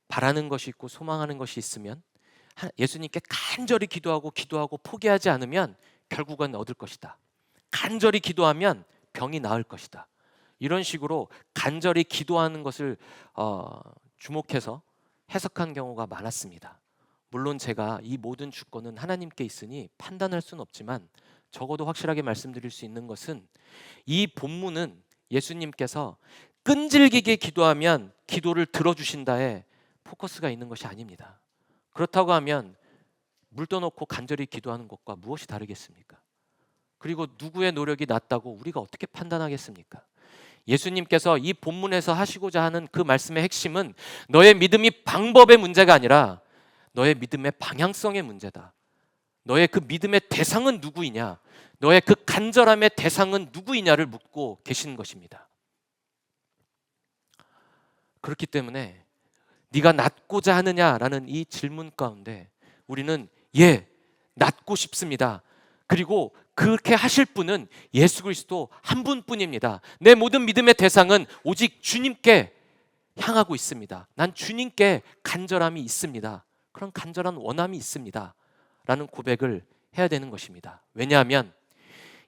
바라는 것이 있고 소망하는 것이 있으면 예수님께 간절히 기도하고 포기하지 않으면 결국은 얻을 것이다. 간절히 기도하면 병이 나을 것이다. 이런 식으로 간절히 기도하는 것을 주목해서 해석한 경우가 많았습니다. 물론 제가 이 모든 주권은 하나님께 있으니 판단할 수는 없지만 적어도 확실하게 말씀드릴 수 있는 것은 이 본문은 예수님께서 끈질기게 기도하면 기도를 들어주신다에 포커스가 있는 것이 아닙니다. 그렇다고 하면 물 떠놓고 간절히 기도하는 것과 무엇이 다르겠습니까? 그리고 누구의 노력이 낫다고 우리가 어떻게 판단하겠습니까? 예수님께서 이 본문에서 하시고자 하는 그 말씀의 핵심은 너의 믿음이 방법의 문제가 아니라 너의 믿음의 방향성의 문제다. 너의 그 믿음의 대상은 누구이냐? 너의 그 간절함의 대상은 누구이냐를 묻고 계시는 것입니다. 그렇기 때문에 네가 낫고자 하느냐라는 이 질문 가운데 우리는 낫고 싶습니다. 그리고 그렇게 하실 분은 예수 그리스도 한 분뿐입니다. 내 모든 믿음의 대상은 오직 주님께 향하고 있습니다. 난 주님께 간절함이 있습니다. 그런 간절한 원함이 있습니다. 라는 고백을 해야 되는 것입니다. 왜냐하면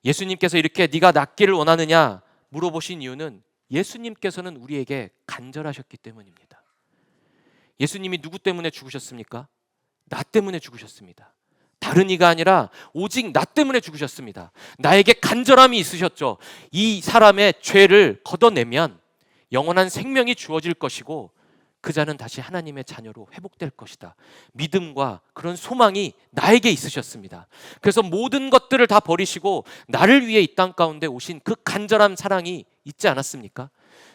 예수님께서 이렇게 네가 낫기를 원하느냐 물어보신 이유는 예수님께서는 우리에게 간절하셨기 때문입니다. 예수님이 누구 때문에 죽으셨습니까? 나 때문에 죽으셨습니다. 다른 이가 아니라 오직 나 때문에 죽으셨습니다. 나에게 간절함이 있으셨죠. 이 사람의 죄를 걷어내면 영원한 생명이 주어질 것이고 그 자는 다시 하나님의 자녀로 회복될 것이다. 믿음과 그런 소망이 나에게 있으셨습니다. 그래서 모든 것들을 다 버리시고 나를 위해 이 땅 가운데 오신 그 간절한 사랑이 있지 않았습니까?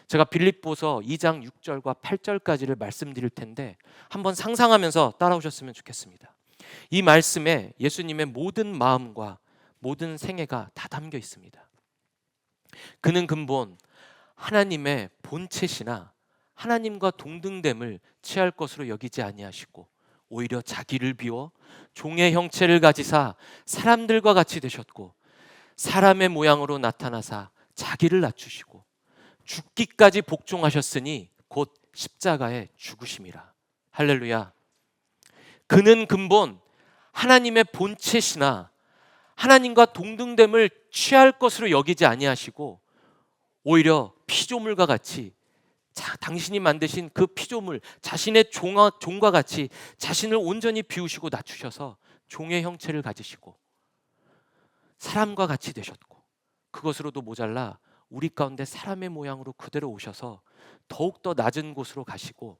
제가 빌립보서 2장 6절과 8절까지를 말씀드릴 텐데 한번 상상하면서 따라오셨으면 좋겠습니다. 이 말씀에 예수님의 모든 마음과 모든 생애가 다 담겨 있습니다. 그는 근본 하나님의 본체시나 하나님과 동등됨을 취할 것으로 여기지 아니하시고 오히려 자기를 비워 종의 형체를 가지사 사람들과 같이 되셨고 사람의 모양으로 나타나사 자기를 낮추시고 죽기까지 복종하셨으니 곧 십자가에 죽으심이라. 할렐루야. 그는 근본 하나님의 본체시나 하나님과 동등됨을 취할 것으로 여기지 아니하시고 오히려 피조물과 같이 당신이 만드신 그 피조물 자신의 종과 같이 자신을 온전히 비우시고 낮추셔서 종의 형체를 가지시고 사람과 같이 되셨고 그것으로도 모자라 우리 가운데 사람의 모양으로 그대로 오셔서 더욱더 낮은 곳으로 가시고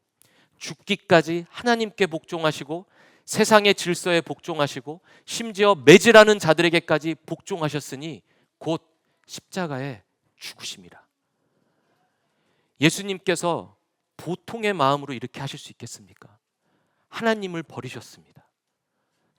죽기까지 하나님께 복종하시고 세상의 질서에 복종하시고 심지어 매질하는 자들에게까지 복종하셨으니 곧 십자가에 죽으심이라. 예수님께서 보통의 마음으로 이렇게 하실 수 있겠습니까? 하나님을 버리셨습니다.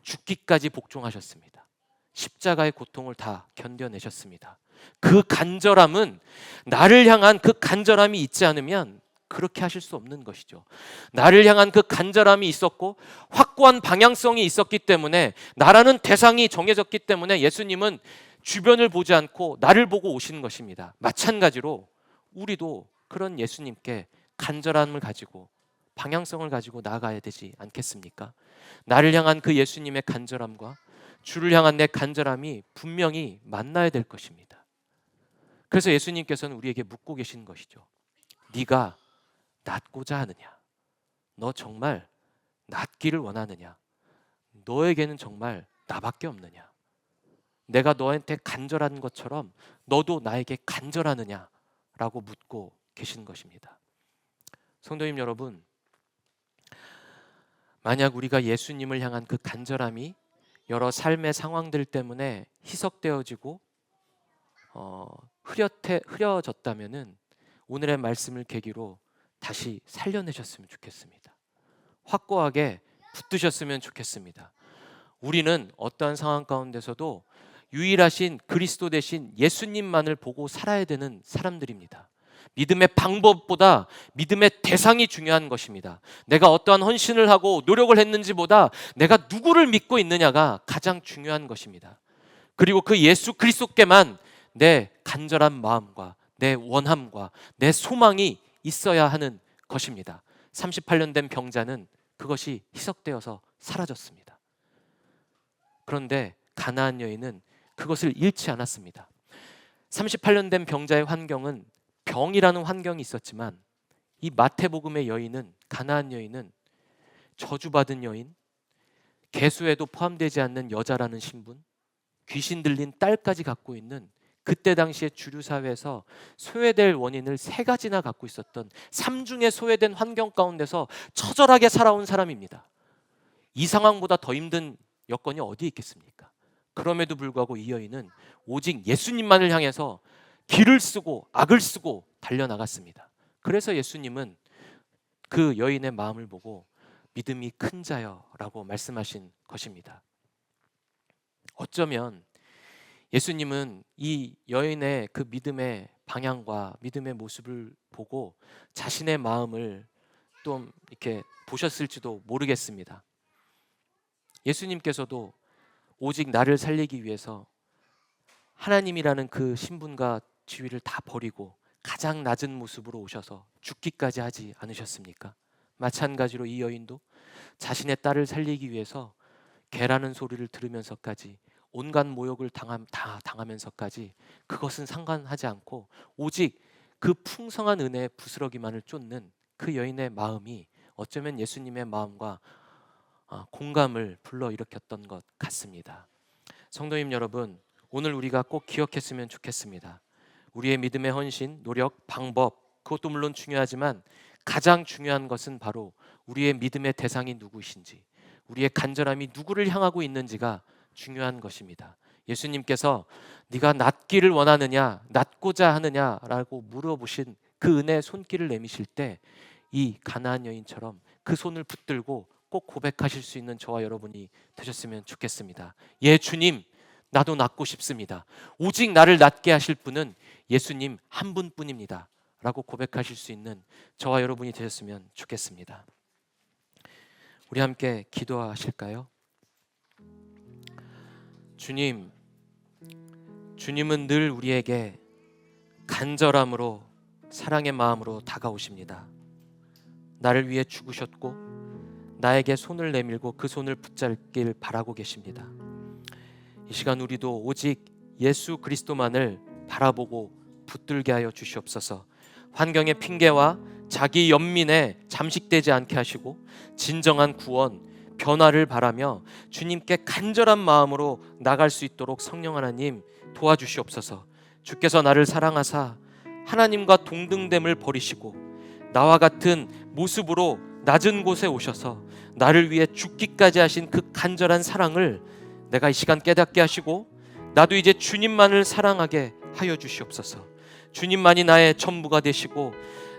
죽기까지 복종하셨습니다. 십자가의 고통을 다 견뎌내셨습니다. 그 간절함은, 나를 향한 그 간절함이 있지 않으면 그렇게 하실 수 없는 것이죠. 나를 향한 그 간절함이 있었고 확고한 방향성이 있었기 때문에, 나라는 대상이 정해졌기 때문에 예수님은 주변을 보지 않고 나를 보고 오시는 것입니다. 마찬가지로 우리도 그런 예수님께 간절함을 가지고 방향성을 가지고 나아가야 되지 않겠습니까? 나를 향한 그 예수님의 간절함과 주를 향한 내 간절함이 분명히 만나야 될 것입니다. 그래서 예수님께서는 우리에게 묻고 계신 것이죠. 네가 낫고자 하느냐? 너 정말 낫기를 원하느냐? 너에게는 정말 나밖에 없느냐? 내가 너한테 간절한 것처럼 너도 나에게 간절하느냐? 라고 묻고 계신 것입니다. 성도님 여러분, 만약 우리가 예수님을 향한 그 간절함이 여러 삶의 상황들 때문에 희석되어지고 흐려졌다면은 오늘의 말씀을 계기로 다시 살려내셨으면 좋겠습니다. 확고하게 붙드셨으면 좋겠습니다. 우리는 어떠한 상황 가운데서도 유일하신 그리스도 되신 예수님만을 보고 살아야 되는 사람들입니다. 믿음의 방법보다 믿음의 대상이 중요한 것입니다. 내가 어떠한 헌신을 하고 노력을 했는지보다 내가 누구를 믿고 있느냐가 가장 중요한 것입니다. 그리고 그 예수 그리스도께만 내 간절한 마음과 내 원함과 내 소망이 있어야 하는 것입니다. 38년 된 병자는 그것이 희석되어서 사라졌습니다. 그런데 가나안 여인은 그것을 잃지 않았습니다. 38년 된 병자의 환경은 병이라는 환경이 있었지만, 이 마태복음의 여인은, 가나안 여인은 저주받은 여인, 계수에도 포함되지 않는 여자라는 신분, 귀신 들린 딸까지 갖고 있는, 그때 당시에 주류 사회에서 소외될 원인을 3가지나 갖고 있었던 삼중에 소외된 환경 가운데서 처절하게 살아온 사람입니다. 이 상황보다 더 힘든 여건이 어디 있겠습니까? 그럼에도 불구하고 이 여인은 오직 예수님만을 향해서 길을 쓰고 악을 쓰고 달려나갔습니다. 그래서 예수님은 그 여인의 마음을 보고 믿음이 큰 자여라고 말씀하신 것입니다. 어쩌면 예수님은 이 여인의 그 믿음의 방향과 믿음의 모습을 보고 자신의 마음을 좀 이렇게 보셨을지도 모르겠습니다. 예수님께서도 오직 나를 살리기 위해서 하나님이라는 그 신분과 지위를 다 버리고 가장 낮은 모습으로 오셔서 죽기까지 하지 않으셨습니까? 마찬가지로 이 여인도 자신의 딸을 살리기 위해서 개라는 소리를 들으면서까지 온갖 모욕을 당하면서까지 그것은 상관하지 않고 오직 그 풍성한 은혜의 부스러기만을 쫓는 그 여인의 마음이 어쩌면 예수님의 마음과 공감을 불러일으켰던 것 같습니다. 성도님 여러분, 오늘 우리가 꼭 기억했으면 좋겠습니다. 우리의 믿음의 헌신, 노력, 방법, 그것도 물론 중요하지만 가장 중요한 것은 바로 우리의 믿음의 대상이 누구이신지, 우리의 간절함이 누구를 향하고 있는지가 중요한 것입니다. 예수님께서 네가 낫기를 원하느냐, 낫고자 하느냐라고 물어보신 그 은혜의 손길을 내미실 때 이 가나안 여인처럼 그 손을 붙들고 꼭 고백하실 수 있는 저와 여러분이 되셨으면 좋겠습니다. 예, 주님, 나도 낫고 싶습니다. 오직 나를 낫게 하실 분은 예수님 한 분뿐입니다. 라고 고백하실 수 있는 저와 여러분이 되셨으면 좋겠습니다. 우리 함께 기도하실까요? 주님, 주님은 늘 우리에게 간절함으로 사랑의 마음으로 다가오십니다. 나를 위해 죽으셨고 나에게 손을 내밀고 그 손을 붙잡길 바라고 계십니다. 이 시간 우리도 오직 예수 그리스도만을 바라보고 붙들게 하여 주시옵소서. 환경의 핑계와 자기 연민에 잠식되지 않게 하시고 진정한 구원, 변화를 바라며 주님께 간절한 마음으로 나갈 수 있도록 성령 하나님 도와주시옵소서. 주께서 나를 사랑하사 하나님과 동등됨을 버리시고 나와 같은 모습으로 낮은 곳에 오셔서 나를 위해 죽기까지 하신 그 간절한 사랑을 내가 이 시간 깨닫게 하시고 나도 이제 주님만을 사랑하게 하여 주시옵소서. 주님만이 나의 전부가 되시고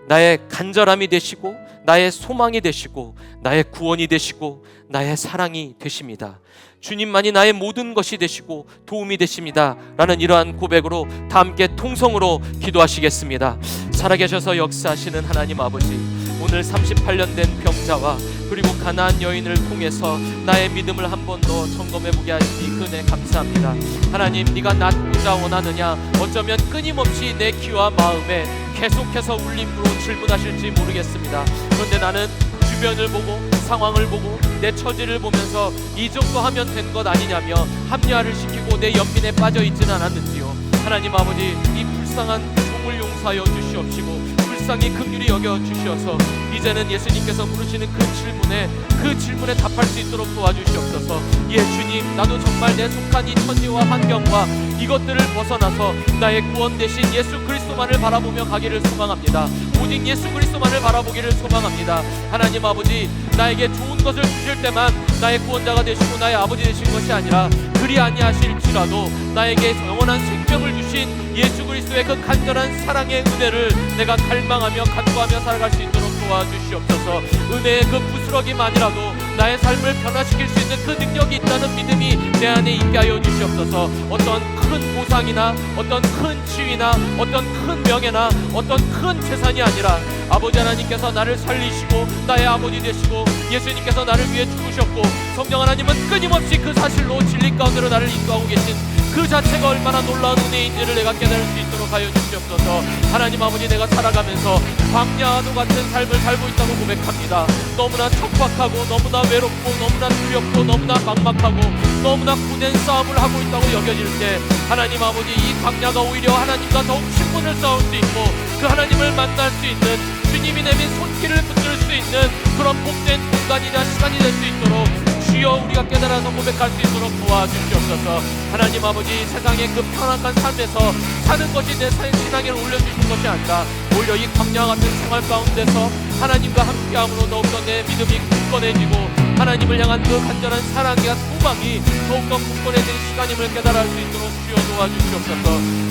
나의 간절함이 되시고 나의 소망이 되시고 나의 구원이 되시고 나의 사랑이 되십니다. 주님만이 나의 모든 것이 되시고 도움이 되십니다 라는 이러한 고백으로 다 함께 통성으로 기도하시겠습니다. 살아계셔서 역사하시는 하나님 아버지, 오늘 38년 된 병자와 그리고 가나안 여인을 통해서 나의 믿음을 한 번 더 점검해보게 하시니 그 은혜 감사합니다. 하나님, 네가 낫고자 원하느냐, 어쩌면 끊임없이 내 귀와 마음에 계속해서 울림으로 질문하실지 모르겠습니다. 그런데 나는 주변을 보고 상황을 보고 내 처지를 보면서 이 정도 하면 된 것 아니냐며 합리화를 시키고 내 연민에 빠져 있지는 않았는지요. 하나님 아버지, 이 불쌍한 종을 용서하여 주시옵시고 불쌍히 긍휼히 여겨 주시어서 이제는 예수님께서 물으시는 그 질문에 답할 수 있도록 도와주시옵소서. 예 주님, 나도 정말 내 속한 이 처지와 환경과 이것들을 벗어나서 나의 구원 되신 예수 그리스도만을 바라보며 가기를 소망합니다. 오직 예수 그리스도만을 바라보기를 소망합니다. 하나님 아버지, 나에게 좋은 것을 주실 때만 나의 구원자가 되시고 나의 아버지 되신 것이 아니라 그리 아니하실지라도 나에게 영원한 생명을 주신 예수 그리스도의 그 간절한 사랑의 은혜를 내가 갈망하며 간구하며 살아갈 수 있도록 도와주시옵소서. 은혜의 그 부스러기만이라도 나의 삶을 변화시킬 수 있는 그 능력이 있다는 믿음이 내 안에 있게 하여 주시옵소서. 어떤 큰 보상이나 어떤 큰 지위나 어떤 큰 명예나 어떤 큰 재산이 아니라 아버지 하나님께서 나를 살리시고 나의 아버지 되시고 예수님께서 나를 위해 죽으셨고 성령 하나님은 끊임없이 그 사실로 진리 가운데로 나를 인도하고 계신 그 자체가 얼마나 놀라운 은혜인지를 내가 깨달을 수 있도록 하여 주시옵소서. 하나님 아버지, 내가 살아가면서 광야와도 같은 삶을 살고 있다고 고백합니다. 너무나 척박하고 너무나 외롭고 너무나 두렵고 너무나 막막하고 너무나 고된 싸움을 하고 있다고 여겨질 때 하나님 아버지, 이 광야가 오히려 하나님과 더욱 친분을 쌓을 수 있고 그 하나님을 만날 수 있는, 주님이 내민 손길을 붙들 수 있는 그런 복된 공간이나 시간이 될 수 있도록 주여 우리가 깨달아서 고백할 수 있도록 도와주시옵소서. 하나님 아버지, 세상의 그 편안한 삶에서 사는 것이 내 신앙을 올려주신 것이 아니라 오히려 이 광야 같은 생활 가운데서 하나님과 함께함으로 더욱더 내 믿음이 굳건해지고 하나님을 향한 그 간절한 사랑과 소망이 더욱더 굳건해지는 시간임을 깨달을 수 있도록 주여 도와주시옵소서.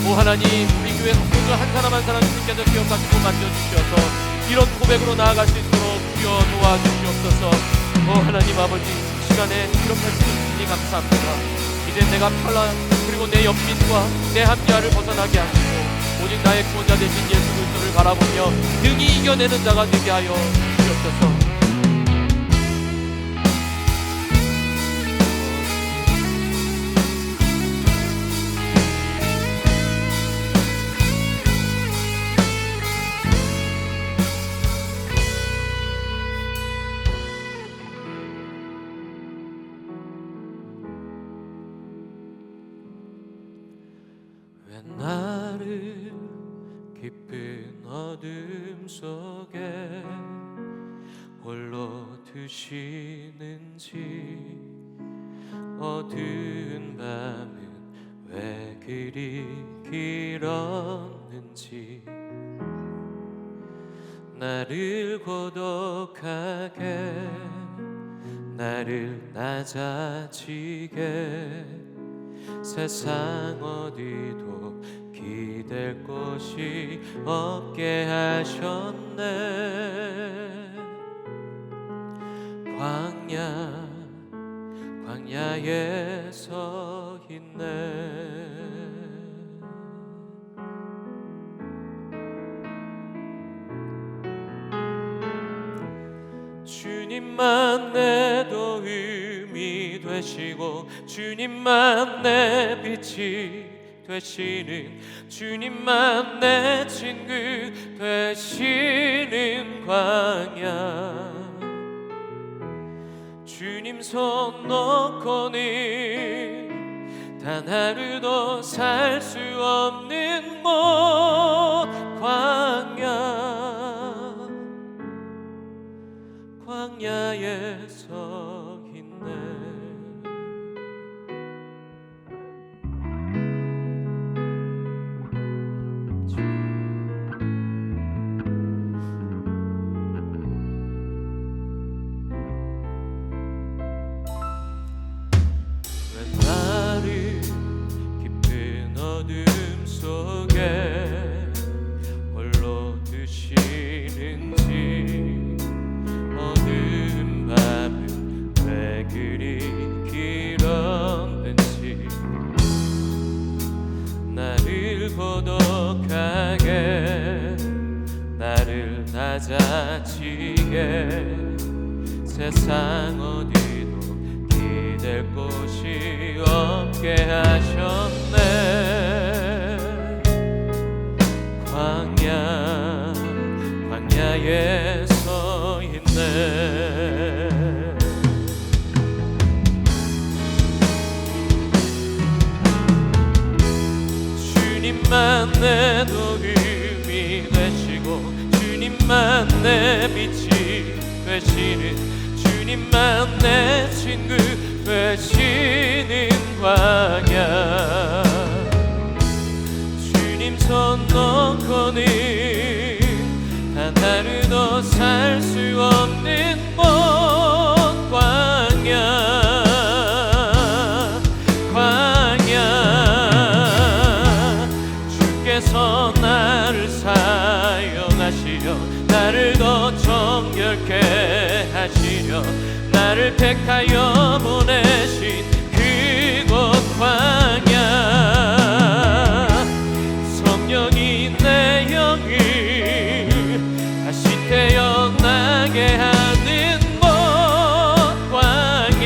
오 하나님, 우리 교회 성도들 한 사람 한 사람 주님께서 기억하시고 만져주셔서 이런 고백으로 나아갈 수 있도록 주여 도와주시옵소서. 오 하나님 아버지, 시간에 이렇게 해주시니 감사합니다. 이제 내가 편한 그리고 내 연민과 내 합리화를 벗어나게 하시고 오직 나의 구원자 되신 예수 그리스도를 바라보며 능히 이겨내는 자가 되게 하여 주시옵소서. 나를 깊은 어둠 속에 홀로 두시는지, 어두운 밤은 왜 그리 길었는지, 나를 고독하게 나를 낮아지게 세상 어디도 기댈 곳이 없게 하셨네. 광야에 서 있네. 주님만 내 도움이 되시고 주님만 내 빛이 되시는, 주님만 내 친구 되시는 광야, 주님 손 놓고는 단 하루도 살 수 없는 곳 광야에 서 있네. 왜 나를 깊은 어둠 속에 낮아지게 세상 어디도 기댈 곳이 없게 하셨네. 광야에 서 있네. 주님만 내 도움이 되시고 주님만 내 빛이 되시는 주님만 내 친구 되시는 광야. 주님 손 놓고는 하루도 살 수 없는 곳 광야. 주께서 나를 사용하시려 나를 더 정결케 하시려 나를 택하여 보내신 그곳 광야. 성령이 내 영을 다시 태어나게 하는 곳 광야.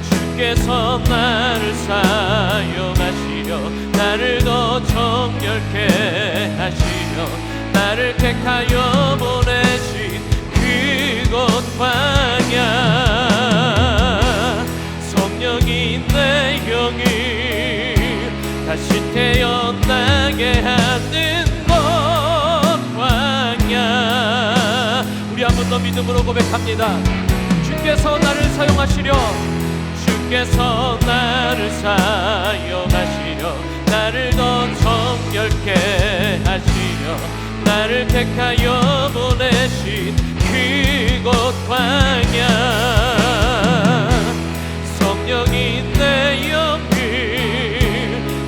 주께서 나를 사용하시려 나를 더 정결케 하시려 나를 택하여 보내신 그곳 광야. 성령이 내 영을 다시 태어나게 하는 곳 광야. 우리 한 번 더 믿음으로 고백합니다. 주께서 나를 사용하시려 주께서 나를 사용하시려 나를 더 정결케 하시려 나를 택하여 보내신 그곳 광야. 성령이 내 영을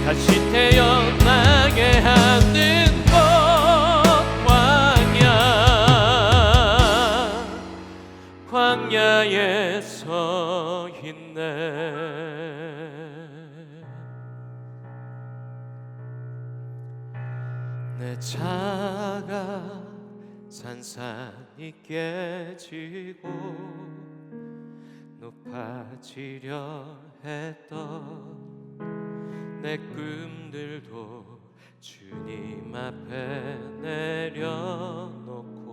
다시 태어나게 하는 곳 광야에 서 있네. 내 자가 산산이 깨지고 높아지려 했던 내 꿈들도 주님 앞에 내려놓고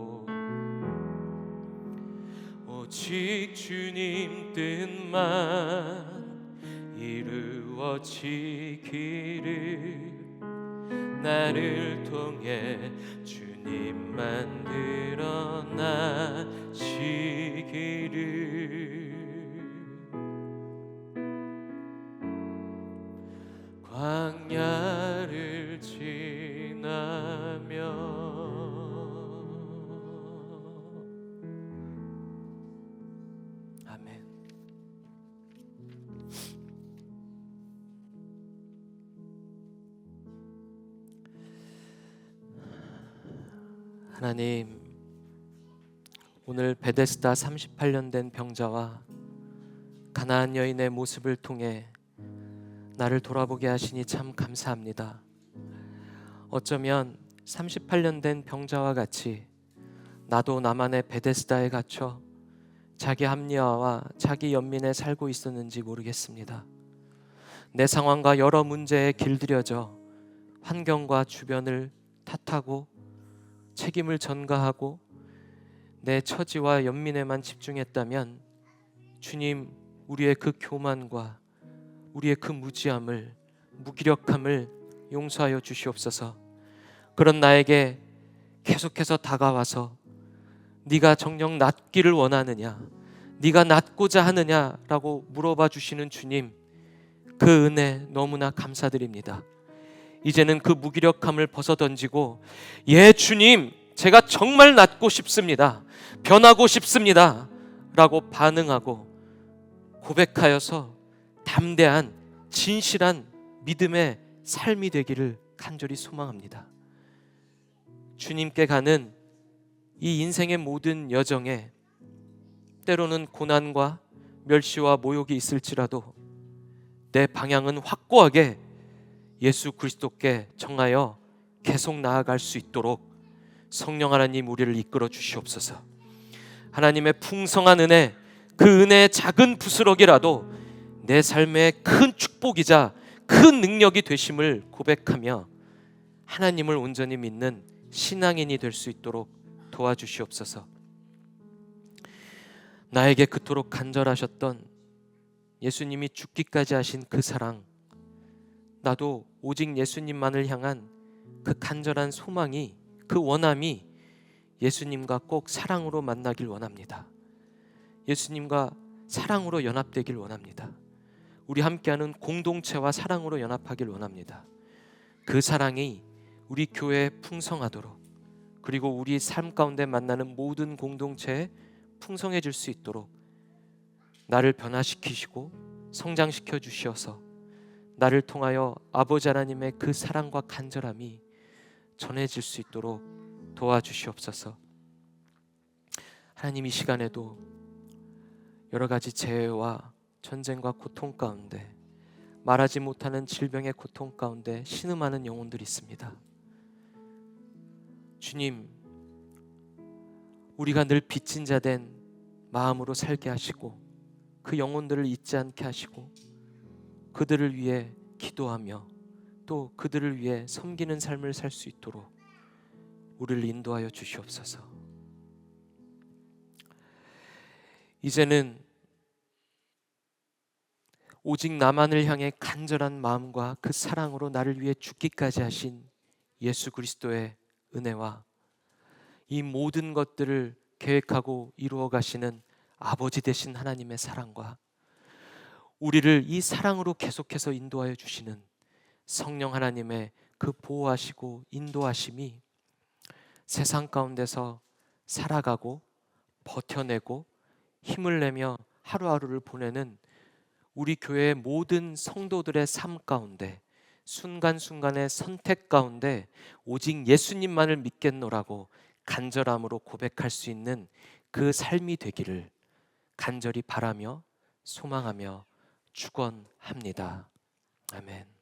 오직 주님 뜻만 이루어지기를 나를 통해 주님만 드러나시기를. 광야를 지나며 아멘. 하나님, 오늘 베데스다 38년 된 병자와 가나안 여인의 모습을 통해 나를 돌아보게 하시니 참 감사합니다. 어쩌면 38년 된 병자와 같이 나도 나만의 베데스다에 갇혀 자기 합리화와 자기 연민에 살고 있었는지 모르겠습니다. 내 상황과 여러 문제에 길들여져 환경과 주변을 탓하고 책임을 전가하고 내 처지와 연민에만 집중했다면 주님, 우리의 그 교만과 우리의 그 무지함을, 무기력함을 용서하여 주시옵소서. 그런 나에게 계속해서 다가와서 네가 정녕 낫기를 원하느냐, 네가 낫고자 하느냐라고 물어봐 주시는 주님, 그 은혜 너무나 감사드립니다. 이제는 그 무기력함을 벗어던지고 예 주님, 제가 정말 낫고 싶습니다, 변하고 싶습니다 라고 반응하고 고백하여서 담대한 진실한 믿음의 삶이 되기를 간절히 소망합니다. 주님께 가는 이 인생의 모든 여정에 때로는 고난과 멸시와 모욕이 있을지라도 내 방향은 확고하게 예수 그리스도께 청하여 계속 나아갈 수 있도록 성령 하나님 우리를 이끌어 주시옵소서. 하나님의 풍성한 은혜, 그 은혜의 작은 부스러기라도 내 삶의 큰 축복이자 큰 능력이 되심을 고백하며 하나님을 온전히 믿는 신앙인이 될 수 있도록 도와주시옵소서. 나에게 그토록 간절하셨던 예수님이 죽기까지 하신 그 사랑, 나도 오직 예수님만을 향한 그 간절한 소망이, 그 원함이 예수님과 꼭 사랑으로 만나길 원합니다. 예수님과 사랑으로 연합되길 원합니다. 우리 함께하는 공동체와 사랑으로 연합하길 원합니다. 그 사랑이 우리 교회에 풍성하도록, 그리고 우리 삶 가운데 만나는 모든 공동체에 풍성해질 수 있도록 나를 변화시키시고 성장시켜 주시어서 나를 통하여 아버지 하나님의 그 사랑과 간절함이 전해질 수 있도록 도와주시옵소서. 하나님, 이 시간에도 여러 가지 재해와 전쟁과 고통 가운데, 말하지 못하는 질병의 고통 가운데 신음하는 영혼들이 있습니다. 주님, 우리가 늘 빚진 자 된 마음으로 살게 하시고 그 영혼들을 잊지 않게 하시고 그들을 위해 기도하며 또 그들을 위해 섬기는 삶을 살 수 있도록 우리를 인도하여 주시옵소서. 이제는 오직 나만을 향해 간절한 마음과 그 사랑으로 나를 위해 죽기까지 하신 예수 그리스도의 은혜와 이 모든 것들을 계획하고 이루어 가시는 아버지 되신 하나님의 사랑과 우리를 이 사랑으로 계속해서 인도하여 주시는 성령 하나님의 그 보호하시고 인도하심이 세상 가운데서 살아가고 버텨내고 힘을 내며 하루하루를 보내는 우리 교회의 모든 성도들의 삶 가운데, 순간순간의 선택 가운데 오직 예수님만을 믿겠노라고 간절함으로 고백할 수 있는 그 삶이 되기를 간절히 바라며 소망하며 축원합니다. 아멘.